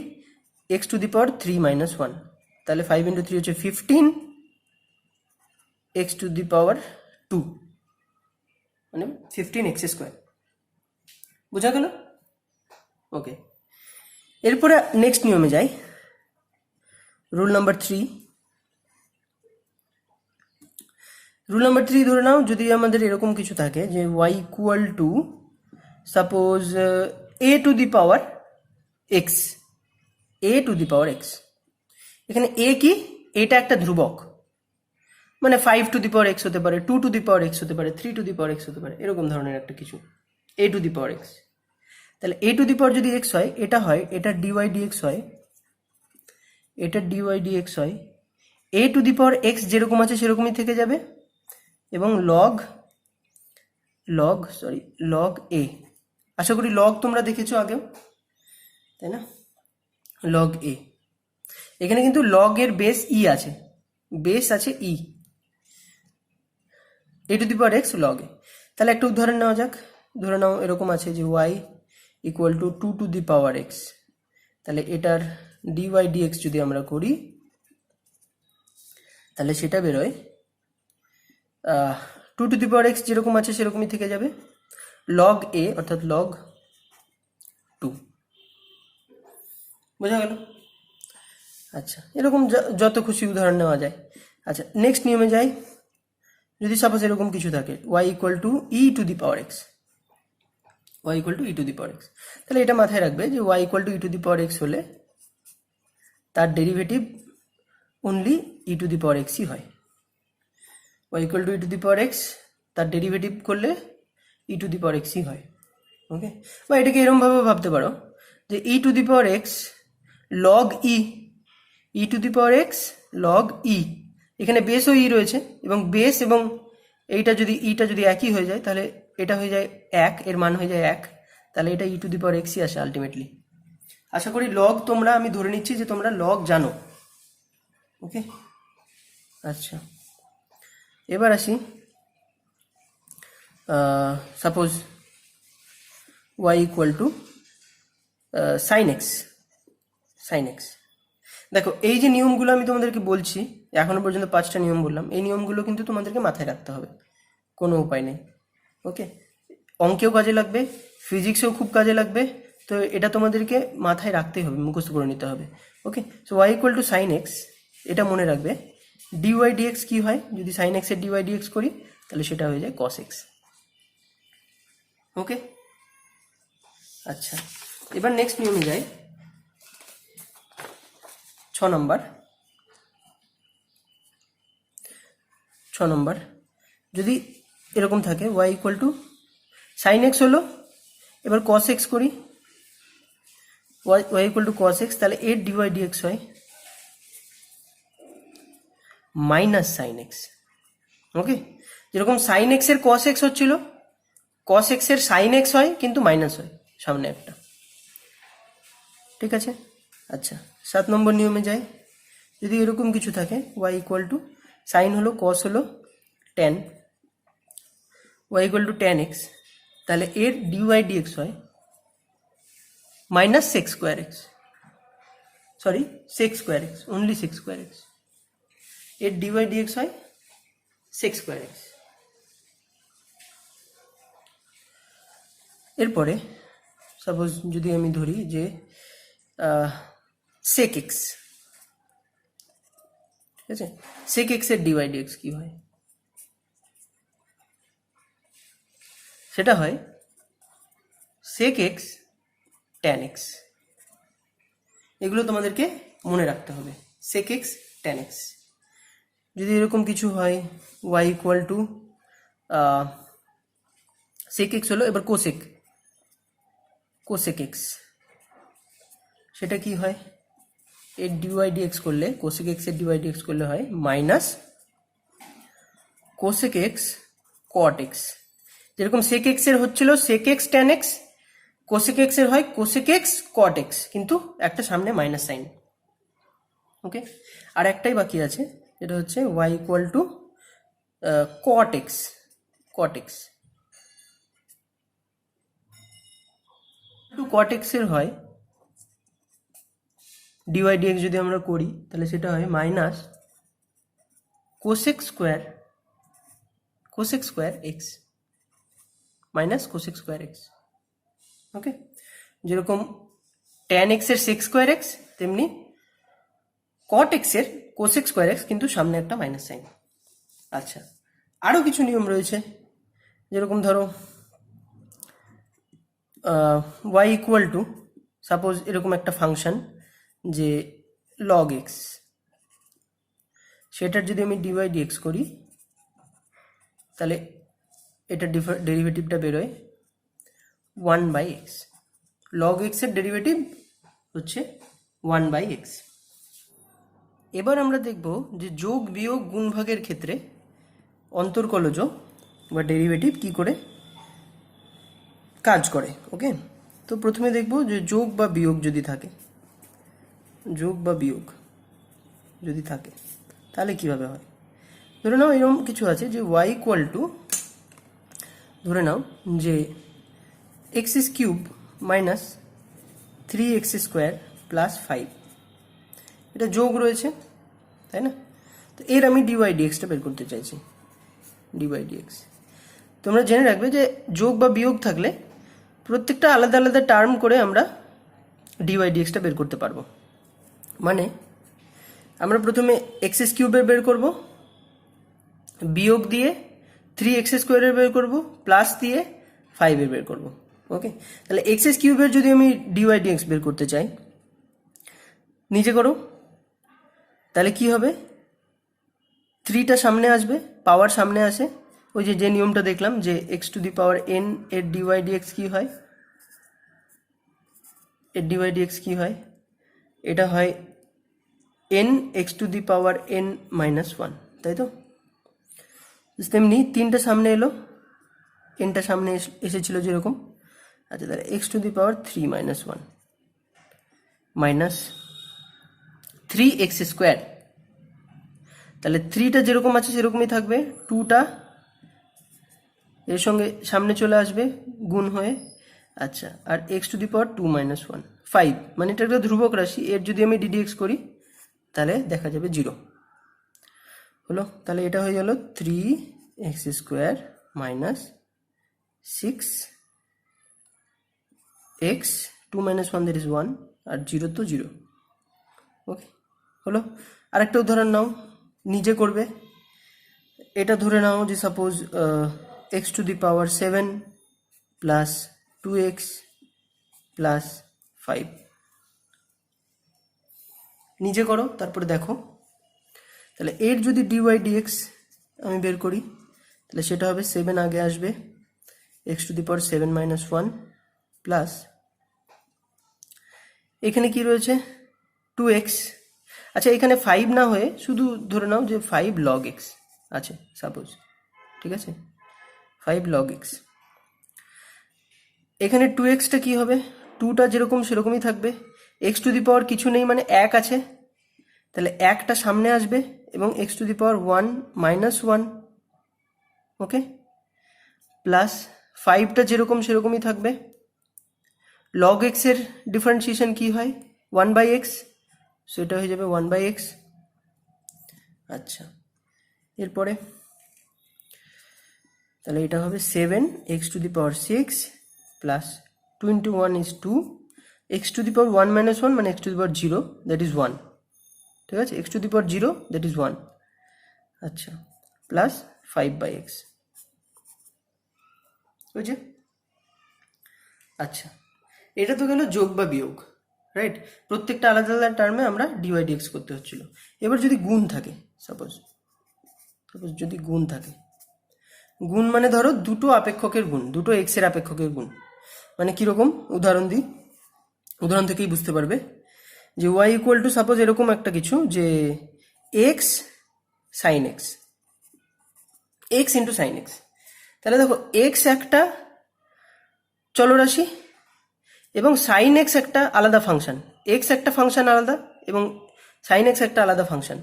x to the power 3 minus 1, তাহলে 5 ইন্টু 3 হচ্ছে 15 এক্স টু দি পাওয়ার 2, মানে 15x স্কোয়ার। বোঝা গেল? ওকে, এরপরে নেক্সট নিয়মে যাই, রুল নাম্বার 3। রুল নাম্বার 3 ধরে নাও যদি আমাদের এরকম কিছু থাকে যে y equal to suppose a to the power x, a to the power x, এখানে a কি? এটা একটা ধ্রুবক, মানে 5 টু দি পাওয়ার x হতে পারে, 2 টু দি পাওয়ার x হতে পারে, 3 টু দি পাওয়ার x হতে পারে, এরকম ধরনের একটা কিছু, a to the power x। তাহলে a টু দি পাওয়ার যদি x হয়, এটা ডিওয়াই ডিএক্স হয়, এটা ডিওয়াই ডিএক্স হয়, a to the power x যেরকম আছে সেরকমই থেকে যাবে, এবং লগ a, আশা করি লগ তোমরা দেখেছো আগেও, তাই না? লগ a, এখানে কিন্তু লগ এর বেস ই আছে, E, a to the power x log A. তাহলে একটা উদাহরণ নেওয়া যাক, ধরে নাও এরকম আছে যে y equal two 2 two the power x, তাহলে এটার ডিওয়াই ডিএক্স যদি আমরা করি, তাহলে সেটা বেরোয় 2 টু দি পাওয়ার x যেরকম আছে সেরকমই থেকে যাবে, লগ a অর্থাৎ লগ 2। বোঝা গেল? আচ্ছা, এরকম যত খুশি উদাহরণ নেওয়া যায়। আচ্ছা, নেক্সট নিয়মে যাই, যদি সাপোজ এরকম কিছু থাকে y equal to E to the power x, y equal to E to the power x, তাহলে এটা মাথায় রাখবে যে y equal to E to the power x হলে তার derivative only E to the power এক্সই হয়। y equal to E to the power x, তার ডেরিভেটিভ করলে ই টু দি পাওয়ার এক্সই হয়। ওকে, বা এটাকে এরকমভাবে ভাবতে পারো যে E to the power X log E to the power X log E, এখানে বেসও ই রয়েছে, এবং বেস এবং ইটা যদি একই হয়ে যায়, তাহলে এটা হয়ে যায় 1, এর মান হয়ে যায় 1, তাহলে এটা ই টু দি পাওয়ার এক্সই আসে আলটিমেটলি। আশা করি লগ তোমরা, আমি ধরে নিচ্ছি যে তোমরা লগ জানো। ওকে, আচ্ছা, এবার আসি, suppose y equal to sine x, sine x. দেখো এই যে নিয়মগুলো আমি তোমাদেরকে বলছি, এখনো পর্যন্ত 5টা নিয়ম বললাম, এই নিয়মগুলো কিন্তু তোমাদেরকে মাথায় রাখতে হবে, কোনো উপায় নেই। ওকে, অঙ্কেও কাজে লাগবে, ফিজিক্সেও খুব কাজে লাগবে, তো এটা তোমাদেরকে মাথায় রাখতেই হবে, মুখস্থ করে নিতে হবে। Okay, so Y equal to sine X, এটা মনে রাখবে। ডিওয়াই ডিএক্স কী হয়, যদি সাইন এক্সের ডিওয়াই ডিএক্স করি তাহলে সেটা হয়ে যায় কস এক্স। ওকে, আচ্ছা, এবার নেক্সট নিয়মে যাই। 6 নম্বর, যদি এরকম থাকে y equal to sine x হলো, এবার কস এক্স করি, y equal to cos x, তাহলে এর ডিওয়াই ডিএক্স হয় মাইনাস সাইন এক্স। ওকে, যেরকম সাইন এক্সের কস এক্স হচ্ছিল, কস এক্সের সাইন এক্স হয় কিন্তু মাইনাস হয় সামনে একটা, ঠিক আছে। আচ্ছা, 7 নম্বর নিয়মে যাই। যদি এরকম কিছু থাকে ওয়াই ইকুয়াল টু সাইন হলো, কস হলো, tan, y equal to tan x, তাহলে এর ডিওয়াই ডিএক্স হয় minus sec square x, sorry sec square x, only sec square x, এর ডিওয়াই ডিএক্স হয় সেক্স স্কোয়ার এক্স। এরপরে সাপোজ যদি আমি ধরি যে সেক এক্স, ঠিক আছে, সেক এক্স এর ডিওয়াই ডিএক্স কি হয়, সেটা হয় সেক এক্স ট্যান এক্স। এগুলো তোমাদেরকে মনে রাখতে হবে, সেক এক্স ট্যান এক্স। যদি এরকম কিছু হয় y equal to sec x হলো, এবার কোসেক, কোসেক এক্স, সেটা কি হয়, এর ডিওয়াই ডিএক্স করলে, কোসেক এক্স এর ডিওয়াই ডিএক্স করলে হয় minus cosec x cot x. যেরকম সেক এক্স এর হচ্ছিল sec x tan x, cosec x এর হয় কোসেক এক্স কট এক্স, কিন্তু একটা সামনে মাইনাস সাইন। ওকে, আর একটাই বাকি আছে, যেটা হচ্ছে y equal to cot x, cot x to cot x এর হয় ডিওয়াই ডিএক্স, যদি আমরা করি তাহলে সেটা হয় minus cosec square, cosec square X, minus cosec square X. Okay, যেরকম ট্যান এক্স এর সেক স্কোয়ার এক্স, তেমনি কট এক্স এর কোসেক স্কোয়ার এক্স, কিন্তু সামনে একটা মাইনাস সাইন। আচ্ছা, আরও কিছু নিয়ম রয়েছে, যেরকম ধরো ওয়াই ইকুয়াল টু সাপোজ এরকম একটা ফাংশন যে লগ এক্স, সেটার যদি আমি ডিওয়াই ডিএক্স করি তাহলে এটা ডেরিভেটিভটা বেরোয় 1/x। লগ এক্স এর ডেরিভেটিভ হচ্ছে 1/x। এবার আমরা দেখব যে যোগ বিয়োগ গুণভাগের ক্ষেত্রে অন্তর্কলজ বা ডেরিভেটিভ কি করে কাজ করে। ওকে, তো প্রথমে দেখব যে যোগ বা বিয়োগ যদি থাকে, যোগ বা বিয়োগ যদি থাকে তাহলে কিভাবে হয়। ধরে নাও এরকম কিছু আছে যে ওয়াই ইকুয়াল টু, ধরে নাও যে x cube minus 3x square plus 5, এটা যোগ রয়েছে, তাই না। তো এর আমি ডিওয়াই ডিএক্সটা বের করতে চাইছি, ডিওয়াই ডিএক্স। তোমরা জেনে রাখবে যে যোগ বা বিয়োগ থাকলে প্রত্যেকটা আলাদা আলাদা টার্ম করে আমরা ডিওয়াই ডিএক্সটা বের করতে পারবো। মানে আমরা প্রথমে এক্স কিউবের বের করব, বিয়োগ দিয়ে 3x স্কোয়ারের বের করব, প্লাস দিয়ে 5 বের করব। ওকে, তাহলে এক্স কিউবের যদি আমি ডিওয়াই ডিএক্স বের করতে চাই, নিচে করো, তাহলে কি হবে, 3টা সামনে আসবে, পাওয়ার সামনে আসে, ওই যে নিয়মটা দেখলাম যে x to the power N এর ডিওয়াই ডিএক্স কি হয়, এর ডিওয়াই ডিএক্স কি হয়, এটা হয় N x to the power N minus 1, তাই তো। তেমনি 3টা সামনে এলো, এনটা সামনে এসেছিল যেরকম। আচ্ছা, তাহলে x to the power 3 minus 1 minus 3x square, তাহলে 3টা যেরকম আছে সেরকমই থাকবে, 2টা এর সঙ্গে সামনে চলে আসবে গুণ হয়ে। আচ্ছা, আর X to the power 2 minus 1 5, মানে এটা একটা ধ্রুবক রাশি, এর যদি আমি ডিডিএক্স করি তাহলে দেখা যাবে 0 হলো। তাহলে এটা হয়ে গেল 3x² minus 6x, 2 - 1 that is 1, আর 0 তো 0। ওকে, হলো। আরেকটা উদাহরণ নাও, নিজে করবে। এটা ধরে নাও যে suppose x⁻7 plus 2x plus 5, নিজে করো তারপরে দেখো। তাহলে এর যদি dy/dx আমি বের করি তাহলে সেটা হবে 7 আগে আসবে, x⁻7 - 1 প্লাস এখানে কি রয়েছে 2x। আচ্ছা, এখানে 5 না হয়ে শুধু ধরে নাও যে 5 log x আছে সাপোজ, ঠিক আছে, 5 log x। এখানে 2xটা কি হবে, 2টা যেরকম সেরকমই থাকবে, x⁻ কিছু নেই মানে 1 আছে, তাহলে 1টা সামনে আসবে এবং x⁻1 - 1, ওকে, প্লাস 5টা যেরকম সেরকমই থাকবে। log x এর ডিফারেন্সিয়েশন কি হয়, 1/x, সো এটা হয়ে যাবে 1/x। আচ্ছা, এরপরে তাহলে এটা হবে 7x⁻6 প্লাস 2 × 1 is 2, x⁻1 - 1 মানে x⁻0 দ্যাট ইজ 1, ঠিক আছে, x⁻0 দ্যাট ইজ 1। আচ্ছা, প্লাস 5/x, বুঝছে? আচ্ছা, এটা তো গেল যোগ বা বিয়োগ, রাইট? প্রত্যেকটা আলাদা আলাদা টার্মে আমরা dy/dx করতে হচ্ছিল। এবার যদি গুণ থাকে, সাপোজ যদি গুণ থাকে, গুণ মানে ধরো দুটো আপেক্ষকের গুণ, দুটো x এর আপেক্ষকের গুণ, মানে কিরকম উদাহরণ দিই, উদাহরণ থেকেই বুঝতে পারবে যে y = সাপোজ এরকম একটা কিছু যে x sin x, x × sin x। তাহলে দেখো x একটা চলরাশি এবং sin x একটা আলাদা ফাংশন, x একটা ফাংশন আলাদা এবং sin x একটা আলাদা ফাংশন।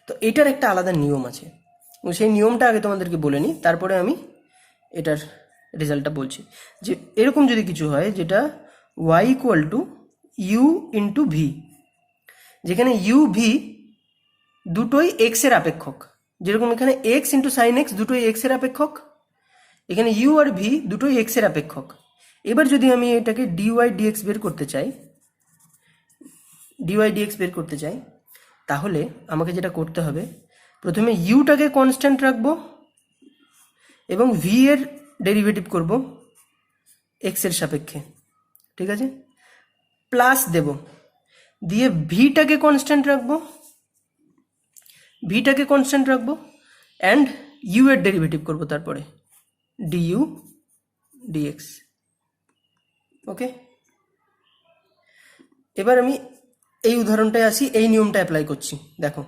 তো এটার একটা আলাদা নিয়ম আছে, সেই নিয়মটা আগে তোমাদেরকে বলে নিই, তারপরে আমি এটার রেজাল্টটা বলছি। যে এরকম যদি কিছু হয় যেটা y = u × v, যেখানে u v দুটোই x এর আপেক্ষক, যেরকম এখানে x × sin x দুটোই x এর আপেক্ষক, এখানে u আর v দুটোই x এর আপেক্ষক। এবার যদি আমি এটাকে dy/dx বের করতে চাই, তাহলে আমাকে যেটা করতে হবে, প্রথমে ইউটাকে কনস্ট্যান্ট রাখবো এবং ভি এর ডেরিভেটিভ করব এক্স এর সাপেক্ষে, ঠিক আছে, প্লাস দেব, দিয়ে ভিটাকে কনস্ট্যান্ট রাখবো অ্যান্ড ইউ এর ডেরিভেটিভ করব তারপরে ডিইউ ডিএক্স। ওকে, এবার আমি এই উদাহরণটায় আসি, এই নিয়মটা অ্যাপ্লাই করছি, দেখো।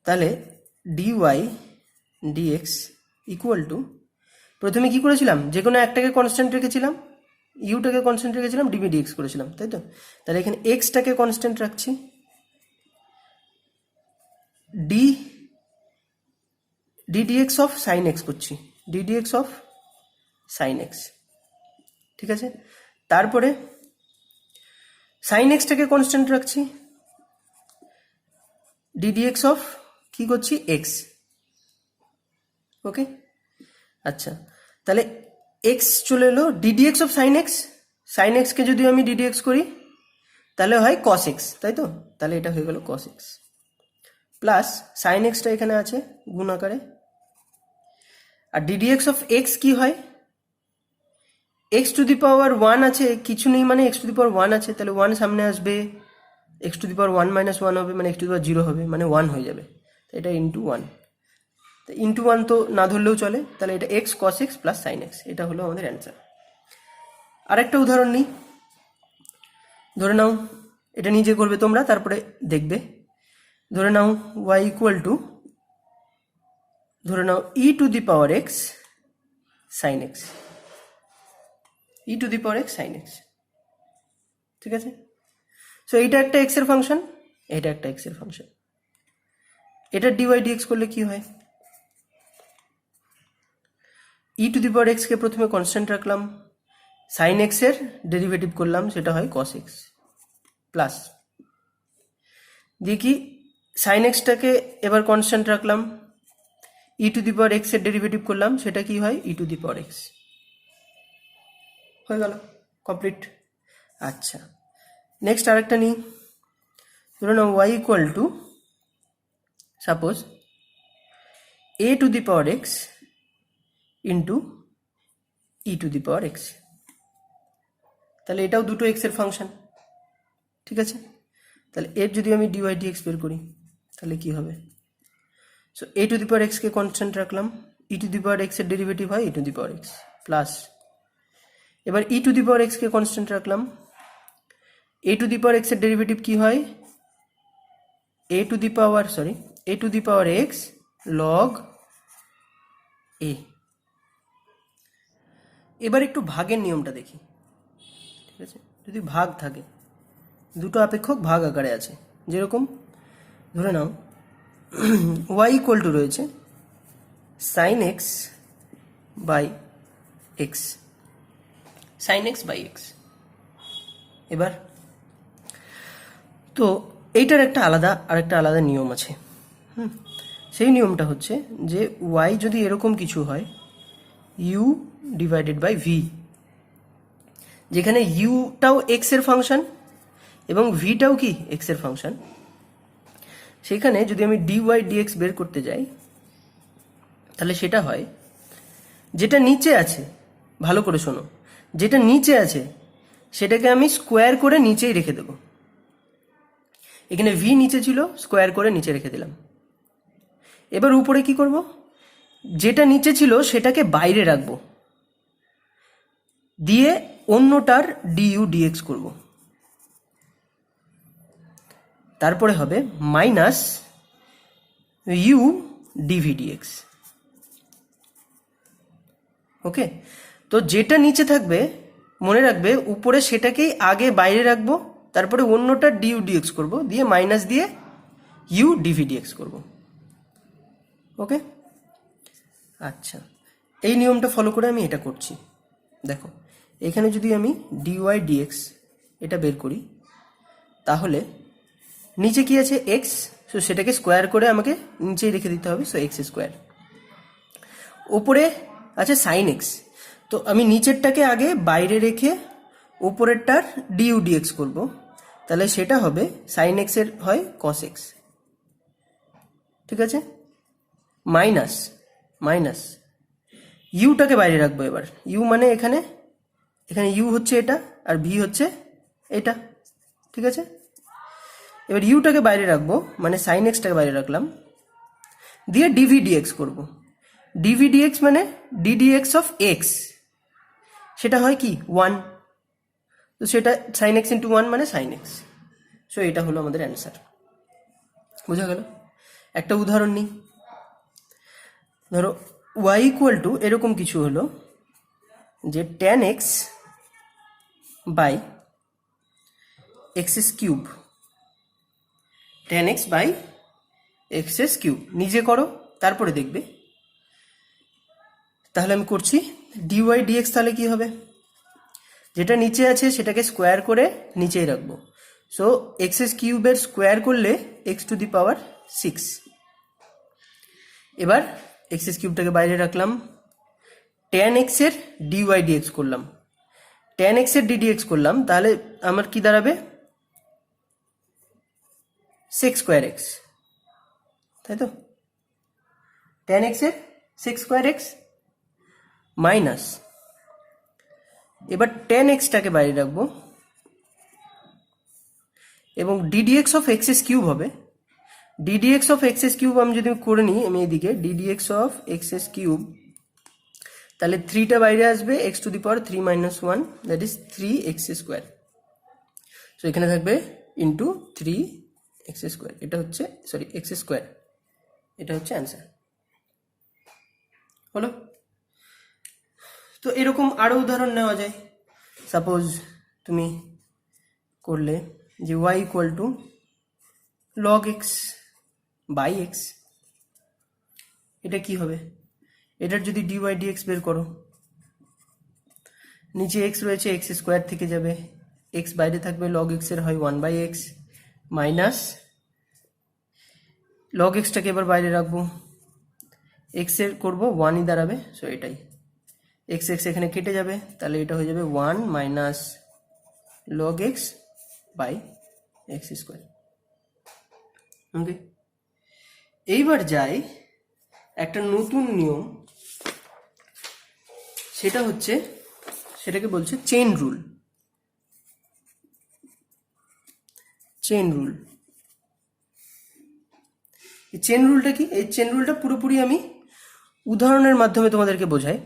তাহলে dy/dx = প্রথমে কি করেছিলাম, যে কোনো একটাকে কনস্ট্যান্ট রেখেছিলাম, ইউটাকে কনস্ট্যান্ট রেখেছিলাম, dv/dx করেছিলাম, তাই তো? তাহলে এখানে এক্সটাকে কনস্ট্যান্ট রাখছি, ddx অফ sin x করছি, ddx অফ sin x, ঠিক আছে। তারপরে sin x টাকে কনস্ট্যান্ট রাখছি, ddx অফ কি করছি x, ওকে। আচ্ছা, তাহলে x চলে এলো, ddx অফ sin x কে যদি আমি ddx করি তাহলে হয় cos x, তাই তো? তাহলে এটা হয়ে গেল cos x plus sin x টা এখানে আছে গুণ আকারে, আর ddx অফ x কি হয়, x⁻1 আছে, কিছু নেই মানে x⁻1 আছে, তাহলে 1 সামনে আসবে, x⁻1 - 1 হবে মানে x⁻0 হবে মানে 1 হয়ে যাবে, এটা ইন্টু 1, তো ইন্টু 1 তো না ধরলেও চলে, তাহলে এটা x cos x plus sin x, এটা হলো আমাদের অ্যান্সার। আরেকটা উদাহরণ নিই, ধরে নাও এটা নিজে করবে তোমরা, তারপরে দেখবে। ধরে নাও y = ধরে নাও e⁻x sin x, e⁻x sin x, ঠিক আছে। সো এইটা একটা x এর ফাংশন, এটা একটা x এর ফাংশন, এটা dy/dx করলে কি হয়, e⁻x কে প্রথমে কনস্ট্যান্ট রাখলাম, সাইন এক্স এর ডেরিভেটিভ করলাম, সেটা হয় কস এক্স প্লাস দিয়ে কি সাইন এক্সটাকে এবার কনস্ট্যান্ট রাখলাম, E to the power X এর ডেরিভেটিভ করলাম, সেটা কি হয় E to the power x. হয়ে গেল, কমপ্লিট। আচ্ছা, নেক্সট আরেকটা নিই। ধরো না y equal to suppose a to the power x into e to the power x. তাহলে এটাও দুটো এক্স এর ফাংশন, ঠিক আছে। তাহলে এর যদি আমি ডিওয়াই ডিএক্স বের করি তাহলে কি হবে? So A to the power এক্সকে কনস্ট্যান্ট রাখলাম, E to the power X এর ডেরিভেটিভ হয় E to the power X plus, এবার ই টু দি পাওয়ার এক্সকে কনস্ট্যান্ট রাখলাম, A to the power X এর ডেরিভেটিভ কি হয় A to the power X log A. এবার একটু ভাগের নিয়মটা দেখি, ঠিক আছে। যদি ভাগ থাকে, দুটো অপেক্ষক ভাগ আকারে আছে, যেরকম ধরে নাও ওয়াই ইকুয়াল টু রয়েছে sine x by x, sine x by x. এবার তো এইটার একটা আলাদা নিয়ম আছে। সেই নিয়মটা হচ্ছে যে ওয়াই যদি এরকম কিছু হয় ইউ ডিভাইডেড বাই ভি, যেখানে ইউটাও এক্স এর ফাংশন এবং ভিটাও কি এক্স এর ফাংশন, সেখানে যদি আমি ডিওয়াই ডিএক্স বের করতে যাই তাহলে সেটা হয় যেটা নিচে আছে, ভালো করে শোনো, যেটা নিচে আছে সেটাকে আমি স্কোয়ার করে নিচেই রেখে দেব। এখানে ভি নিচে ছিল, স্কোয়ার করে নিচে রেখে দিলাম। এবার উপরে কি করব, যেটা নিচে ছিল সেটাকে বাইরে রাখবো, দিয়ে অন্যটার ডিইউ ডিএক্স করব। তারপরে হবে মাইনাস ইউ ডিভি ডিএক্স। ওকে, তো যেটা নিচে থাকবে মনে রাখবে উপরে সেটাকেই আগে বাইরে রাখবো, তারপরে অন্যটা ডিইউ ডিএক্স করব, দিয়ে মাইনাস দিয়ে ইউ ডিভি ডিএক্স করব। ওকে, আচ্ছা, এই নিয়মটা ফলো করে আমি এটা করছি। দেখো এখানে যদি আমি ডিওয়াই ডিএক্স এটা বের করি তাহলে নিচে কি আছে এক্স, সো সেটাকে স্কোয়ার করে আমাকে নিচেই রেখে দিতে হবে, সো এক্স স্কোয়ার। ওপরে আছে সাইন এক্স, তো আমি নিচেরটাকে আগে বাইরে রেখে ওপরেরটার ডিইউ ডিএক্স করবো, তাহলে সেটা হবে সাইন এক্স এর হয় কস এক্স, ঠিক আছে। মাইনাস মাইনাস ইউটাকে বাইরে রাখবো। এবার ইউ মানে এখানে ইউ হচ্ছে এটা আর ভি হচ্ছে এটা, ঠিক আছে। এবার ইউটাকে বাইরে রাখবো মানে সাইন এক্সটাকে বাইরে রাখলাম, দিয়ে ডিভি ডিএক্স করবো। ডিভি ডিএক্স মানে ডিডিএক্স অফ এক্স, সেটা হয় কি 1, তো সেটা সাইন এক্স ইন্টু 1 মানে সাইন এক্স। সো এটা হলো আমাদের অ্যান্সার। বোঝা গেল? একটা উদাহরণ নিই। ধরো ওয়াই ইকুয়াল টু এরকম কিছু হলো যে tan x by x cube, tan x by x cube নিজে করো তারপরে দেখবে। তাহলে আমি করছি ডিওয়াই ডিএক্স, তাহলে কি হবে, যেটা নিচে আছে সেটাকে স্কোয়ার করে নিচেই রাখবো, সো এক্স কিউবের স্কোয়ার করলে এক্স টু দি পাওয়ার 6। এবার এক্স কিউবটাকে বাইরে রাখলাম, tan এক্স এর ডিওয়াই ডিএক্স করলাম, tan এক্স এর ডিডিএক্স করলাম, তাহলে আমার কি দাঁড়াবে সেক স্কোয়ার এক্স, তাই তো। tan এক্স এর সেক স্কোয়ার এক্স মাইনাস, এবার tan এক্সটাকে বাইরে রাখবো এবং ডিডিএক্স অফ এক্স কিউব হবে। ডিডিএক্স অফ এক্স কিউব আমি যদি করে নিই, আমি এদিকে ডিডিএক্স অফ এক্স কিউব, তাহলে 3টা বাইরে আসবে, x to the power 3 - 1 that is 3x square. So এখানে থাকবে ইন্টু 3x স্কোয়ার, এটা হচ্ছে এক্স স্কোয়ার, এটা হচ্ছে অ্যান্সার। হলো? তো এরকম আরো উদাহরণ নেওয়া যায়। সাপোজ তুমি করলে যে y equal to log x by x, এটা কি হবে, এটার যদি ডিওয়াই ডিএক্স বের করো, নিচে এক্স রয়েছে, এক্স স্কোয়ার থেকে যাবে, এক্স বাইরে থাকবে, লগ এক্স এর হয় 1/x মাইনাস লগ এক্সটাকে এবার বাইরে রাখবো, এক্স এর করবো 1ই দাঁড়াবে, সো এটাই এক্স এক্স এখানে কেটে যাবে, তাহলে এটা হয়ে যাবে 1 minus log X by X square. Okay, এইবার যাই একটা নতুন নিয়ম, সেটা হচ্ছে, সেটাকে বলছে চেইন রুল। চেইন রুল, এই চেইন রুলটা কি? এই চেইন রুলটা পুরোপুরি আমি উদাহরণের মাধ্যমে তোমাদেরকে বোঝাই।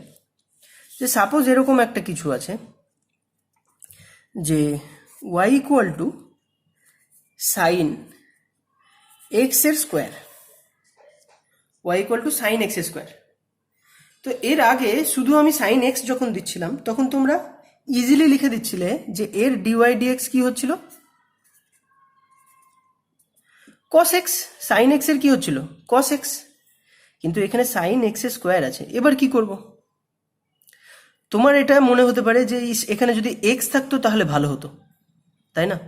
যে সাপোজ এরকম একটা কিছু আছে যে y equal to sine X এর square, y equal to sine X এর স্কোয়ার। তো এর আগে শুধু আমি সাইন এক্স যখন দিচ্ছিলাম তখন তোমরা ইজিলি লিখে দিচ্ছিলে যে এর ডিওয়াই ডিএক্স কি হচ্ছিল, কস এক্স। সাইন এক্স এর কি হচ্ছিল, কস এক্স। কিন্তু এখানে সাইন এক্স এর স্কোয়ার আছে, এবার কি করব? তোমার এটা মনে হতে পারে যে এখানে যদি এক্স থাকতো তাহলে ভালো হতো, তাই না?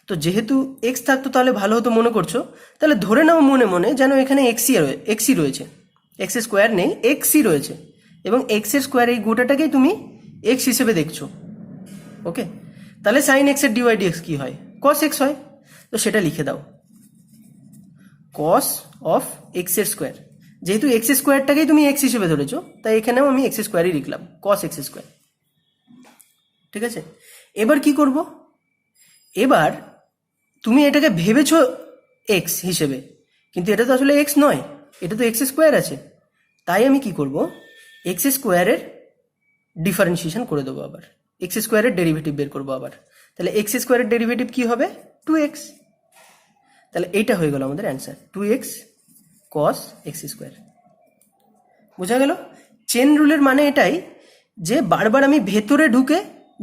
তো যেহেতু এক্স থাকতো তাহলে ভালো হতো মনে করছো, তাহলে ধরে নাও মনে মনে যেন এখানে এক্সই রয়েছে, এক্স স্কোয়ার নেই, এক্সই রয়েছে, এবং এক্স এর স্কোয়ার এই গোটাটাকেই তুমি এক্স হিসেবে দেখছো। ওকে, তাহলে সাইন এক্স এর ডিওয়াই ডিএক্স কি হয়, কস এক্স হয়। তো সেটা লিখে দাও, কস অফ এক্স এর স্কোয়ার। যেহেতু এক্স স্কোয়ারটাকেই তুমি এক্স হিসেবে ধরেছো, তাই এখানেও আমি এক্স স্কোয়ারই লিখলাম, কস এক্স স্কোয়ার। ঠিক আছে, এবার কি করব? এবার তুমি এটাকে ভেবেছো এক্স হিসেবে, কিন্তু এটা তো আসলে এক্স নয়, এটা তো এক্স স্কোয়ার আছে। তাই আমি কি করব, এক্স স্কোয়ারের ডিফারেন্সিয়েশন করে দেবো, আবার এক্স স্কোয়ারের ডেরিভেটিভ বের করবো আবার। তাহলে এক্স স্কোয়ারের ডেরিভেটিভ কি হবে, 2x। তাহলে এইটা হয়ে গেল আমাদের answer, 2x cos x square. বোঝা গেল? চেন রুলের মানে এটাই যে বারবার আমি ভেতরে ঢুকে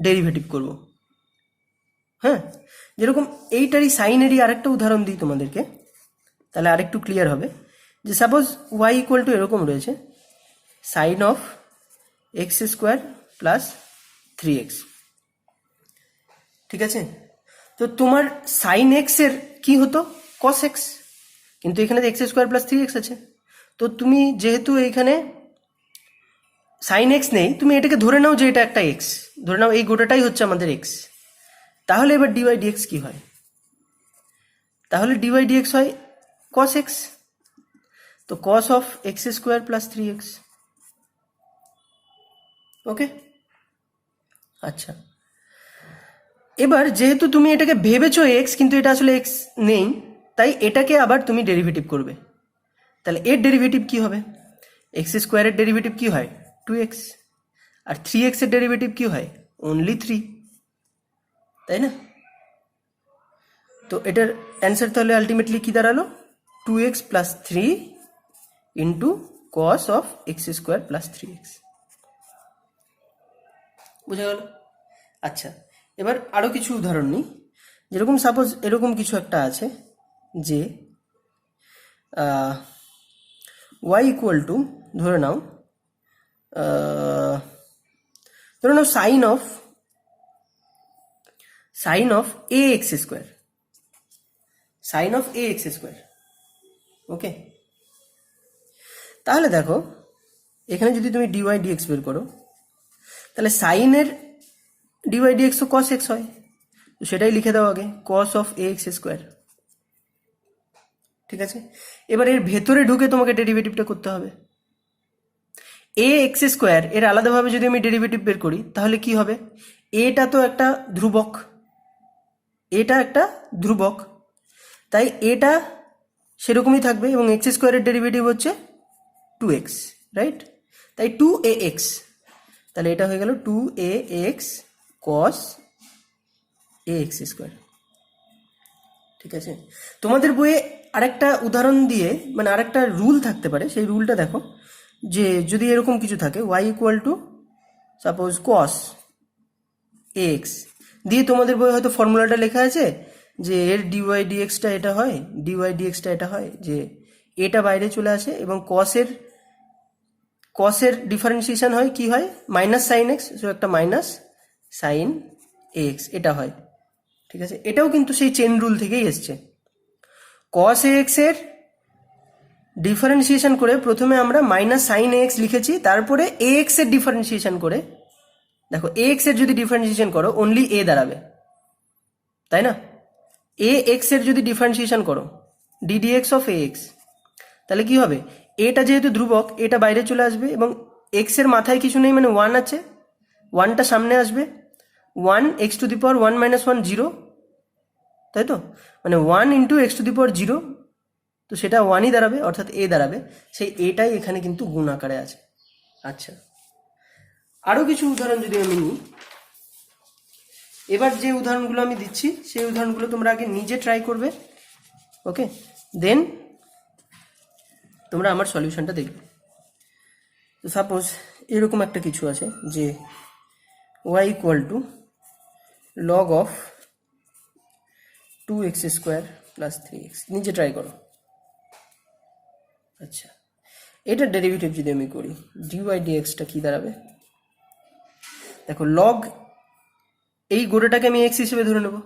ডেরিভেটিভ করব। হ্যাঁ, যেরকম এইটারই সাইনেরই আরেকটা উদাহরণ দিই তোমাদেরকে, তাহলে আরেকটু ক্লিয়ার হবে। যে সাপোজ y ইকুয়াল টু এরকম রয়েছে, sine of x square plus 3x। ঠিক আছে, তো তোমার সাইন এক্স এর কি হতো, কস এক্স, কিন্তু এখানে এক্স স্কোয়ার প্লাস 3x আছে। তো তুমি যেহেতু এইখানে সাইন এক্স নেই, তুমি এটাকে ধরে নাও যে এটা একটা এক্স, ধরে নাও এই গোটাটাই হচ্ছে আমাদের এক্স। তাহলে এবার ডিওয়াই ডিএক্স কি হয়, তাহলে ডিওয়াই ডিএক্স হয় কস এক্স। তো cos of x square plus 3x। ওকে, আচ্ছা, এবার যেহেতু তুমি এটাকে ভেবেছো এক্স, কিন্তু এটা আসলে এক্স নেই, তাই এটাকে আবার তুমি ডেরিভেটিভ করবে। তাহলে এর ডেরিভেটিভ কি হবে, এক্স স্কোয়ারের ডেরিভেটিভ কি হয়, 2x, আর 3x এর ডেরিভেটিভ কি হয়, অনলি 3, তাই না? তো এটার অ্যান্সার তাহলে আলটিমেটলি কি দাঁড়ালো, 2x plus 3 into cos of x square plus 3x। বুঝা গেল? আচ্ছা, এবার আরও কিছু উদাহরণ নিই। যেরকম সাপোজ এরকম কিছু একটা আছে যে y ইকুয়াল টু ধরে নাও sine of A X square, sine of A X square. Okay, তাহলে দেখো এখানে যদি তুমি ডিওয়াই ডিএক্স বের করো, তাহলে সাইনের ডিওয়াই ডিএক্স তো কস এক্স হয়, তো সেটাই লিখে দাও আগে, cos of A X square. ঠিক আছে, এবার এর ভেতরে ঢুকে তোমাকে ডেরিভেটিভটা করতে হবে। এ এক্স স্কোয়ার এর আলাদাভাবে যদি আমি ডেরিভেটিভ বের করি তাহলে কি হবে, এটা তো একটা ধ্রুবক, এটা একটা ধ্রুবক, তাই এটা সেরকমই থাকবে, এবং এক্স স্কোয়ারের ডেরিভেটিভ হচ্ছে 2x, রাইট? তাই 2ax, তাহলে এটা হয়ে গেল 2ax cos ax স্কোয়ার। ঠিক আছে, তোমাদের বইয়ে আরেকটা উদাহরণ দিয়ে মানে আরেকটা রুল থাকতে পারে, সেই রুলটা দেখো, যে যদি এরকম কিছু থাকে y equal to suppose cos ax দিয়ে তোমাদের বইয়ে হয়তো ফর্মুলাটা লেখা আছে যে এর ডিওয়াই ডিএক্সটা এটা হয়, ডিওয়াই ডিএক্সটা এটা হয়, যে এটা বাইরে চলে আসে এবং কসের ডিফারেন্সিয়েশন হয় কি হয়, মাইনাস সাইন এক্স, সো একটা মাইনাস সাইন এক্স এটা হয়, ঠিক আছে। এটাও কিন্তু সেই চেন রুল থেকেই এসছে। কস এক্স এর ডিফারেন্সিয়েশন করে প্রথমে আমরা মাইনাস সাইন এক্স লিখেছি, তারপরে এ এক্স এর ডিফারেন্সিয়েশন করে, দেখো এ এক্স এর যদি ডিফারেন্সিয়েশন করো অনলি এ দাঁড়াবে, তাই না? এ এক্স এর যদি ডিফারেন্সিয়েশন করো DD x of A x, তাহলে কি হবে, এটা যেহেতু ধ্রুবক এটা বাইরে চলে আসবে এবং এক্স এর মাথায় কিছু নেই, মানে ওয়ান আছে, ওয়ানটা সামনে আসবে, one x to the power one minus one zero, তাই তো, মানে one into x to the power zero, তো সেটা ওয়ানই দাঁড়াবে, অর্থাৎ এ দাঁড়াবে, সেই এটাই এখানে কিন্তু গুণ আকারে আছে। আচ্ছা, আরও কিছু উদাহরণ যদি আমি নিই, এবার যে উদাহরণগুলো আমি দিচ্ছি সেই উদাহরণগুলো তোমরা আগে নিজে ট্রাই করবে, ওকে, দেন তোমরা আমার সলিউশনটা দেখবে। তো সাপোজ এরকম একটা কিছু আছে যে y equal two log of 2x square plus 3x, নিজে ট্রাই করো। আচ্ছা, এটার ডেরিভেটিভ যদি আমি করি dy dxটা কি দাঁড়াবে, দেখো লগ এই গোটাটাকে আমি এক্স হিসেবে ধরে নেব,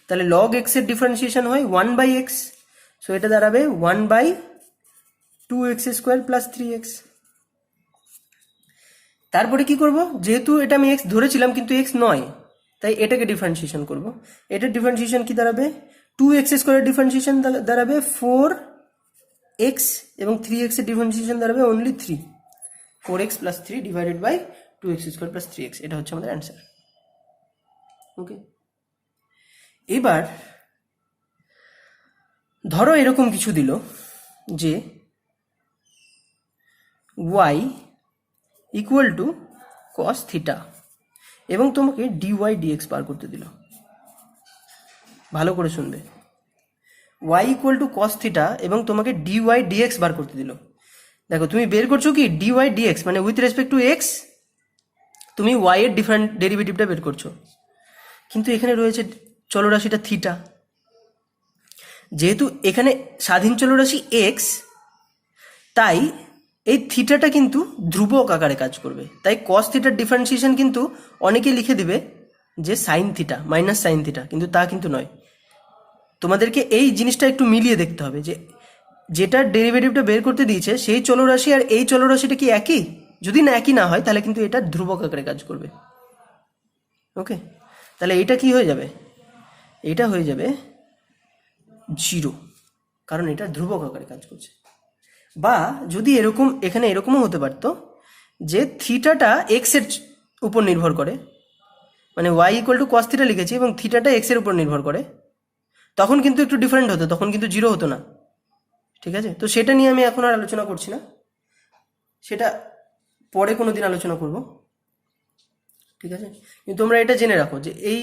তাহলে লগ এক্স এর ডিফারেন্সিয়েশন হয় 1/x, সো এটা দাঁড়াবে 1/2x স্কোয়ার প্লাস 3x। তারপরে কি করব, যেহেতু এটা আমি এক্স ধরেছিলাম কিন্তু এক্স নয়, তাই এটাকে ডিফারেন্সিয়েশন করব। এটার ডিফারেন্সিয়েশন কি দাঁড়াবে, 2x স্কোয়ারের ডিফারেন্সিয়েশন দাঁড়াবে 4x এবং 3x এর ডিফারেন্সিয়েশন দাঁড়াবে only 3, 4x plus 3 divided by 2x square plus 3x, এটা হচ্ছে আমাদের অ্যান্সার। ওকে, এবার ধরো এরকম কিছু দিল যে y equal to cos theta এবং তোমাকে ডিওয়াই ডিএক্স বার করতে দিল। ভালো করে শুনবে, y equal to cos theta এবং তোমাকে ডিওয়াই ডিএক্স বার করতে দিল। দেখো তুমি বের করছো কি ডিওয়াই ডিএক্স, মানে উইথ রেসপেক্ট টু এক্স তুমি y এর ডিফারেন্ট ডেরিভেটিভটা বের করছো, কিন্তু এখানে রয়েছে চলরাশিটা থিটা, যেহেতু এখানে স্বাধীন চলরাশি এক্স, তাই এই থিটাটা কিন্তু ধ্রুবক আকারে কাজ করবে, তাই কস থিটার ডিফারেন্সিয়েশন কিন্তু অনেকে লিখে দিবে যে sine theta minus sine theta, কিন্তু তা কিন্তু নয়। তোমাদেরকে এই জিনিসটা একটু মিলিয়ে দেখতে হবে যে যেটার ডেরিভেটিভটা বের করতে দিয়েছে সেই চলরাশি আর এই চলরাশিটা কি একই, যদি না একই না হয় তাহলে কিন্তু এটা ধ্রুবক আকারে কাজ করবে। ওকে, তাহলে এটা কি হয়ে যাবে, এটা হয়ে যাবে জিরো, কারণ এটা ধ্রুবক আকারে কাজ করছে। বা যদি এরকম এখানে এরকমও হতে পারতো যে থিটাটা এক্স এর উপর নির্ভর করে, মানে y equal to cos theta লিখেছি এবং থিটাটা এক্স এর উপর নির্ভর করে, তখন কিন্তু একটু ডিফারেন্ট হতো, তখন কিন্তু জিরো হতো না, ঠিক আছে। তো সেটা নিয়ে আমি এখন আর আলোচনা করছি না, সেটা পরে কোনো দিন আলোচনা করব, ঠিক আছে। কিন্তু তোমরা এটা জেনে রাখো যে এই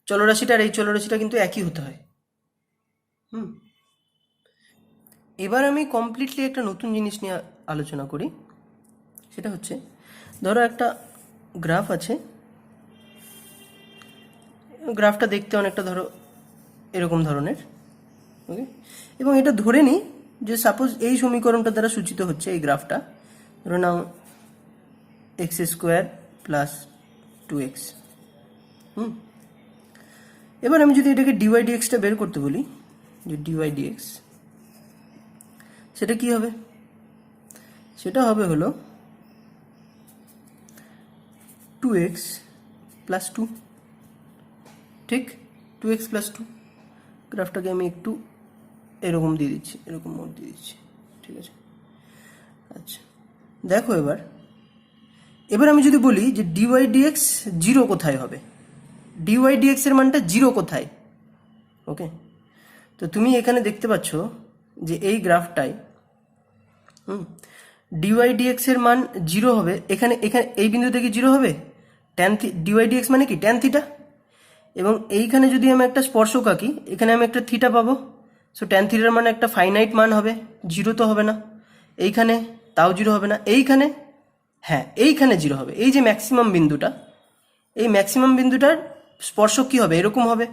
চলরাশিটা আর এই চলরাশিটা কিন্তু একই হতে হয়। এবার আমি কমপ্লিটলি একটা নতুন জিনিস নিয়ে আলোচনা করি, সেটা হচ্ছে ধরো একটা গ্রাফ আছে, গ্রাফটা দেখতে অনেকটা ধরো এরকম ধরনের, ওকে, এবং এটা ধরে নিই যে সাপোজ এই সমীকরণটা দ্বারা সূচিত হচ্ছে এই গ্রাফটা, ধরে নাও এক্স স্কোয়ার প্লাস 2x। এবার আমি যদি এটাকে ডিওয়াই ডিএক্সটা বের করতে বলি, যে ডিওয়াই ডিএক্স সেটা কি হবে, সেটা হবে হলো 2x প্লাস 2, ঠিক, 2x প্লাস 2। গ্রাফটাকে আমি একটু এরকম দিয়ে দিচ্ছি, এরকম মোড দিয়ে দিচ্ছি, ঠিক আছে। আচ্ছা দেখো এবার আমি যদি বলি যে ডিওয়াই ডিএক্স জিরো কোথায় হবে, ডিওয়াই ডিএক্স এর মানটা জিরো কোথায়, ওকে। তো তুমি এখানে দেখতে পাচ্ছ যে এই গ্রাফটায় ডিওয়াই ডিএক্স এর মান জিরো হবে, এখানে এখানে এই বিন্দুতে কি জিরো হবে, ট্যান ডিওয়াই ডিএক্স মানে কি ট্যান থিটা, এবং এইখানে যদি আমি একটা স্পর্শক আঁকি এখানে আমি একটা থিটা পাবো, সো ট্যান থিটার মানে একটা ফাইনাইট মান হবে, জিরো তো হবে না, এইখানে তাও জিরো হবে না, এইখানে হ্যাঁ এইখানে জিরো হবে, এই যে ম্যাক্সিমাম বিন্দুটা, এই ম্যাক্সিমাম বিন্দুটার স্পর্শক কি হবে এরকম হবে,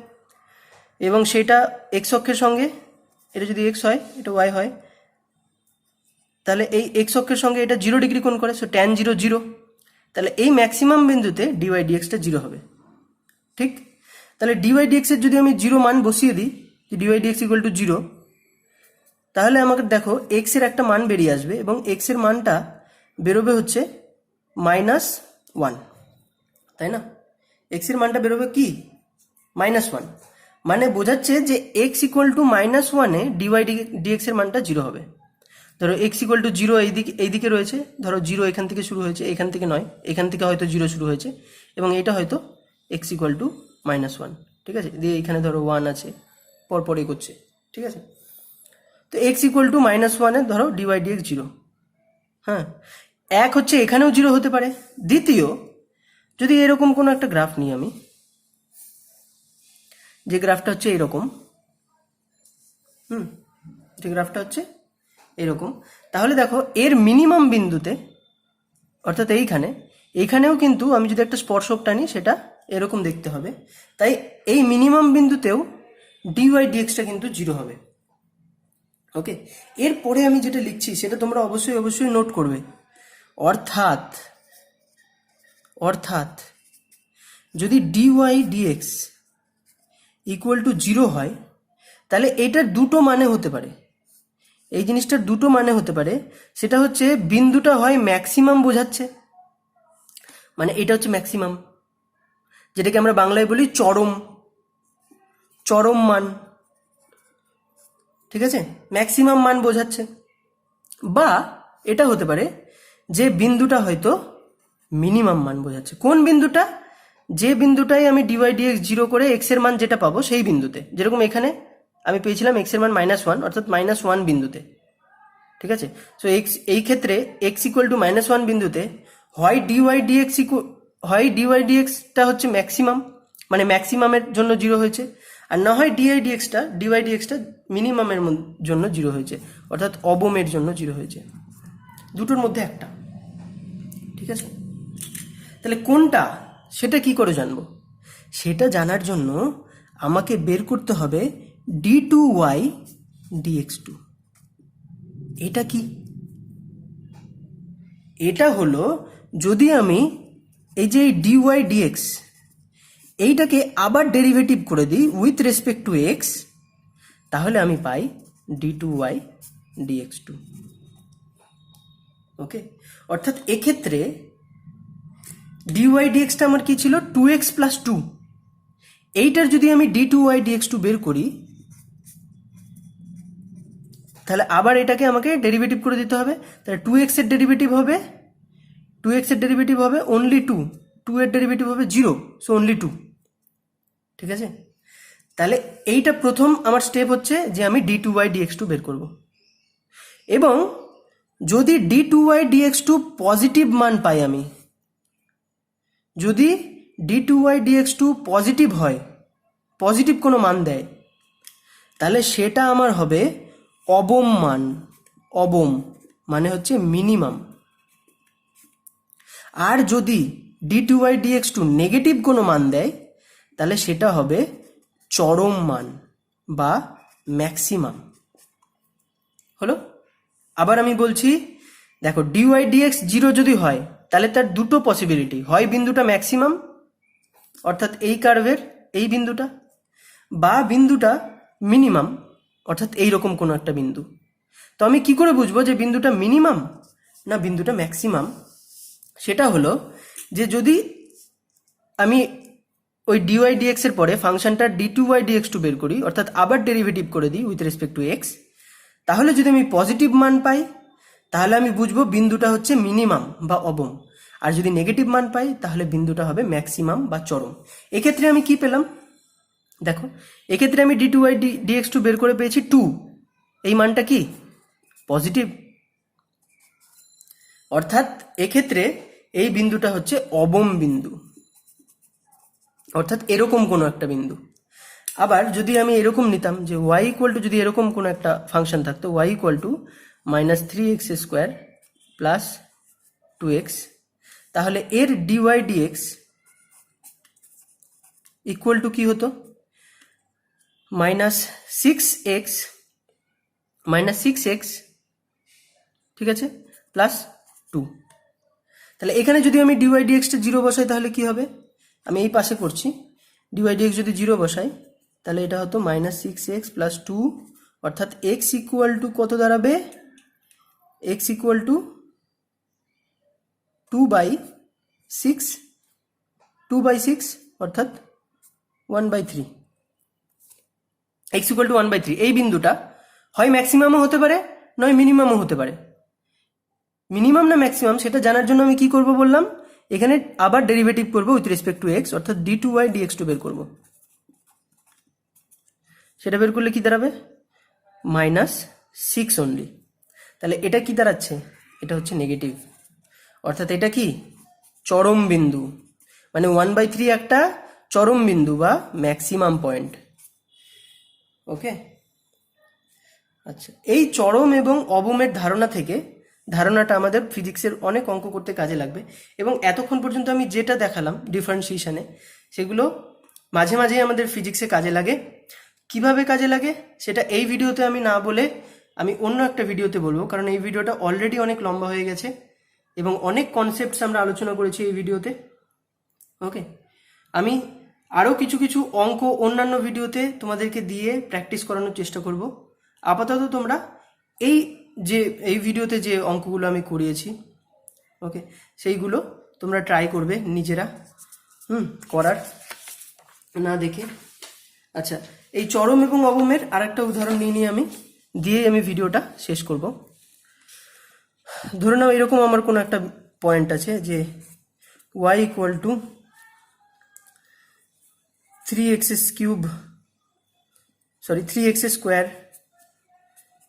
এবং সেটা এক্স অক্ষের সঙ্গে, এটা যদি এক্স হয় এটা ওয়াই হয়, তাহলে এই এক্স অক্ষের সঙ্গে এটা 0 ডিগ্রি কোণ করে, সো ট্যান জিরো জিরো, তাহলে এই ম্যাক্সিমাম বিন্দুতে ডিওয়াই ডিএক্সটা জিরো হবে। ঠিক? তাহলে ডিওয়াই ডিএক্সের যদি আমি জিরো মান বসিয়ে দিই, যে d y d x equal to zero, তাহলে আমাকে দেখো এক্সের একটা মান বেরিয়ে আসবে এবং এক্সের মানটা বেরোবে হচ্ছে -1, তাই না? এক্সের মানটা বেরোবে কি? -1, মানে বোঝাচ্ছে যে এক্স ইকুয়াল টু -1-এ ডিওয়াই ডিএক্স এর মানটা জিরো হবে। ধরো এক্স ইকুয়াল টু জিরো এইদিকে রয়েছে, ধরো জিরো এখান থেকে শুরু হয়েছে, এখান থেকে নয়, এখান থেকে হয়তো জিরো শুরু হয়েছে এবং এটা হয়তো এক্স ইকুয়াল টু -1, ঠিক আছে? দিয়ে এখানে ধরো 1 আছে, পরপর এগোচ্ছে, ঠিক আছে? তো এক্স ইকুয়াল টু -1-এ ধরো ডিওয়াই ডিএক্স জিরো। হ্যাঁ, এক হচ্ছে এখানেও জিরো হতে পারে। দ্বিতীয়, যদি এরকম কোনো একটা গ্রাফ নিই আমি, যে গ্রাফটা হচ্ছে এরকম, যে গ্রাফটা হচ্ছে এরকম, তাহলে দেখো এর মিনিমাম বিন্দুতে, অর্থাৎ এইখানেও কিন্তু আমি যদি একটা স্পর্শক টানি সেটা এরকম দেখতে হবে। তাই এই মিনিমাম বিন্দুতেও ডিওয়াই ডিএক্সটা কিন্তু জিরো হবে। ওকে, এরপরে আমি যেটা লিখছি সেটা তোমরা অবশ্যই নোট করবে। অর্থাৎ যদি d y d x equal to zero হয়, তাহলে এটার দুটো মানে হতে পারে। এই জিনিসটার দুটো মানে হতে পারে। সেটা হচ্ছে বিন্দুটা হয় ম্যাক্সিমাম বোঝাচ্ছে, মানে এটা হচ্ছে ম্যাক্সিমাম, যেটাকে আমরা বাংলায় বলি চরম মান, ঠিক আছে? ম্যাক্সিমাম মান বোঝাচ্ছে। বা এটা হতে পারে যে বিন্দুটা হয়তো মিনিমাম মান বোঝাচ্ছে। কোন বিন্দুটা? যে বিন্দুটাই আমি ডিওয়াই ডিএক্স জিরো করে এক্স এর মান যেটা পাবো সেই বিন্দুতে। যেরকম এখানে আমি পেয়েছিলাম এক্স এর মান -1, অর্থাৎ -1 বিন্দুতে, ঠিক আছে? সো এই ক্ষেত্রে এক্স ইকুয়াল টু -1 বিন্দুতে হয় ডিওয়াই ডিএক্সটা হচ্ছে ম্যাক্সিমাম, মানে ম্যাক্সিমামের জন্য জিরো হয়েছে, আর না হয় ডিওয়াই ডিএক্সটা মিনিমামের জন্য জিরো হয়েছে, অর্থাৎ অবমের জন্য জিরো হয়েছে। দুটোর মধ্যে একটা, ঠিক আছে? তাহলে কোনটা সেটা কি করে জানবো? সেটা জানার জন্য আমাকে বের করতে হবে d2y dx2। এটা কি? এটা হলো, যদি আমি এই যে ডিওয়াই ডিএক্স এইটাকে আবার ডেরিভেটিভ করে দিই উইথ রেসপেক্ট টু এক্স, তাহলে আমি পাই d2y dx2। ওকে, অর্থাৎ এক্ষেত্রে ডিওয়াই ডিএক্সটা আমার কি ছিল? 2x + 2। এইটার যদি আমি d2y dx2 বের করি, তাহলে আবার এটাকে আমাকে ডেরিভেটিভ করে দিতে হবে। তাহলে 2x এর ডেরিভেটিভ হবে অনলি 2, 2 এর ডেরিভেটিভ হবে 0, সো অনলি 2, ঠিক আছে? তাহলে এইটা প্রথম আমার স্টেপ হচ্ছে যে আমি d2y dx2 বের করব। এবং যদি d2y dx2 পজিটিভ মান পাই আমি, যদি d2y dx2 পজিটিভ হয়, পজিটিভ কোনো মান দেয়, তাহলে সেটা আমার হবে অবম মান। অবম মানে হচ্ছে মিনিমাম। আর যদি d2y dx2 নেগেটিভ কোনো মান দেয়, তাহলে সেটা হবে চরম মান বা ম্যাক্সিমাম। হলো? আবার আমি বলছি, দেখো ডিওয়াই ডিএক্স জিরো যদি হয়, তাহলে তার দুটো পসিবিলিটি, হয় বিন্দুটা ম্যাক্সিমাম, অর্থাৎ এই কার্ভের এই বিন্দুটা, বা বিন্দুটা মিনিমাম, অর্থাৎ এইরকম কোনো একটা বিন্দু। তো আমি কি করে বুঝবো যে বিন্দুটা মিনিমাম না বিন্দুটা ম্যাক্সিমাম? সেটা হলো যে যদি আমি ওই ডিওয়াই ডিএক্স এর পরে ফাংশনটা d2y dx2 বের করি, অর্থাৎ আবার ডেরিভেটিভ করে দিই উইথ রেসপেক্ট টু এক্স, তাহলে যদি আমি পজিটিভ মান পাই, তাহলে আমি বুঝবো বিন্দুটা হচ্ছে মিনিমাম বা অবম। আর যদি নেগেটিভ মান পাই, তাহলে বিন্দুটা হবে ম্যাক্সিমাম বা চরম। এক্ষেত্রে আমি কি পেলাম? দেখো, এক্ষেত্রে আমি d2y dx2 বের করে পেয়েছি 2, এই মানটা কি? পজিটিভ। অর্থাৎ এক্ষেত্রে এই বিন্দুটা হচ্ছে অবম বিন্দু, অর্থাৎ এরকম কোনো একটা বিন্দু। আবার যদি আমি এরকম নিতাম যে y ইকুয়াল টু, যদি এরকম কোনো একটা ফাংশন থাকতো y equal two -3x² plus 2x, তাহলে এর ডিওয়াই ডিএক্স ইকুয়াল টু কি হতো? -6x, ঠিক আছে, প্লাস 2। তাহলে এখানে যদি আমি ডিওয়াই ডিএক্সটা জিরো বসাই, তাহলে কি হবে? আমি এই পাশে করছি, ডিওয়াই ডিএক্স যদি 0 বসাই তাহলে এটা হতো -6x + 2, অর্থাৎ x = কত দাঁড়াবে, x = 2/6, 2/6 অর্থাৎ 1/3, x = 1/3। এই বিন্দুটা হয় ম্যাক্সিমামও হতে পারে নয় মিনিমামও হতে পারে। মিনিমাম না ম্যাক্সিমাম সেটা জানার জন্য আমি কি করব বললাম, এখানে আবার ডেরিভেটিভ করব উইথ রেসপেক্ট টু x, অর্থাৎ d2y dx2 বের করব। সেটা বের করলে কি দাঁড়াবে, -6 অনলি। তাহলে এটা কি দাঁড়াচ্ছে, এটা হচ্ছে নেগেটিভ, অর্থাৎ এটা কি চরম বিন্দু, মানে 1/3 একটা চরম বিন্দু বা ম্যাক্সিমাম পয়েন্ট। ওকে, আচ্ছা, এই চরম এবং অবমের ধারণা থেকে, ধারণাটা আমাদের ফিজিক্সের অনেক অঙ্ক করতে কাজে লাগবে, এবং এতক্ষণ পর্যন্ত আমি যেটা দেখালাম ডিফারেন্সিয়েশনে, সেগুলো মাঝে মাঝে আমাদের ফিজিক্সে কাজে লাগে। কিভাবে কাজে লাগে সেটা এই ভিডিওতে আমি না বলে আমি অন্য একটা ভিডিওতে বলবো, কারণ এই ভিডিওটা অলরেডি অনেক লম্বা হয়ে গেছে এবং অনেক কনসেপ্টস আমরা আলোচনা করেছি এই ভিডিওতে। ওকে, আমি আরও কিছু কিছু অঙ্ক অন্যান্য ভিডিওতে তোমাদেরকে দিয়ে প্র্যাকটিস করানোর চেষ্টা করব। আপাতত তোমরা এই ভিডিওতে যে অঙ্কগুলো আমি করিয়েছি, ওকে, সেইগুলো তোমরা ট্রাই করবে নিজেরা করার না দেখে। আচ্ছা, এই চরম এবং অবমের আরেকটা উদাহরণ নিয়ে আমি ভিডিওটা শেষ করব। ধরে নাও এরকম আমার কোনো একটা পয়েন্ট আছে যে y = 3x²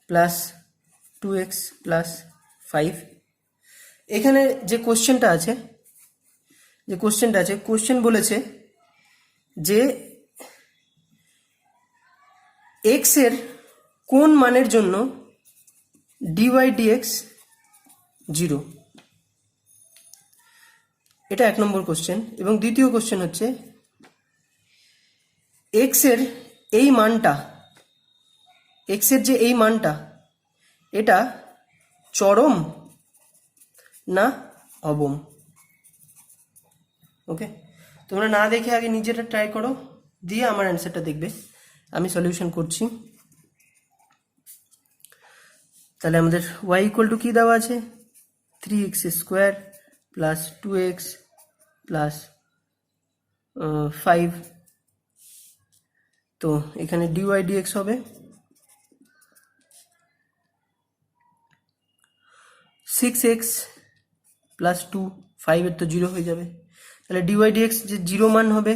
+ 2x + 5। এখানে যে কোশ্চেনটা আছে, কোশ্চেন বলেছে যে x এর কোন মানের জন্য dy dx 0, এটা 1 নম্বর কোশ্চেন। এবং দ্বিতীয় কোশ্চেন হচ্ছে x এর এই মানটা, এটা চরম না অবম। ওকে, তোমরা না দেখে আগে নিজেটা ট্রাই করো, দিয়ে আমার অ্যান্সারটা দেখবে। আমি সলিউশন করছি। তাহলে আমাদের y = কি দেওয়া আছে, 3x² + 2x + 5। তো এখানে dy dx হবে 6x + 2, 5 এর তো 0 হয়ে যাবে। তাহলে dy dx যে 0 মান হবে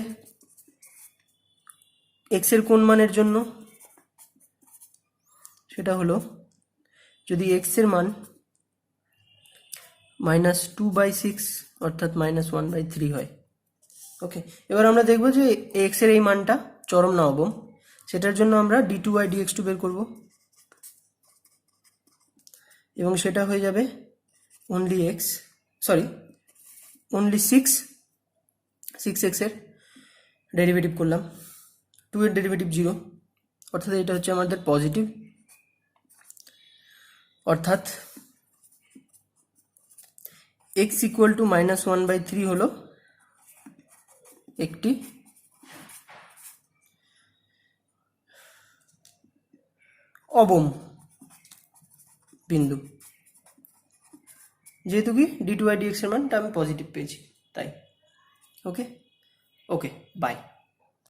x এর কোন মানের জন্য, সেটা হলো যদি x এর মান -2/6 অর্থাৎ -1/3 হয়। ওকে, এবার আমরা দেখব যে x এর এই মানটা চরম না অবম, সেটার জন্য আমরা d2y dx2 বের করব, এবং সেটা হয়ে যাবে only 6x এর ডেরিভেটিভ করলাম, 2 এর ডেরিভেটিভ 0, অর্থাৎ এটা হচ্ছে আমাদের পজিটিভ। অর্থাৎ x = -1/3 হলো একটি অবম বিন্দু, যেহেতু কি d2y dx এর মানটা আমি পজিটিভ পেয়েছি তাই। ওকে, বাই।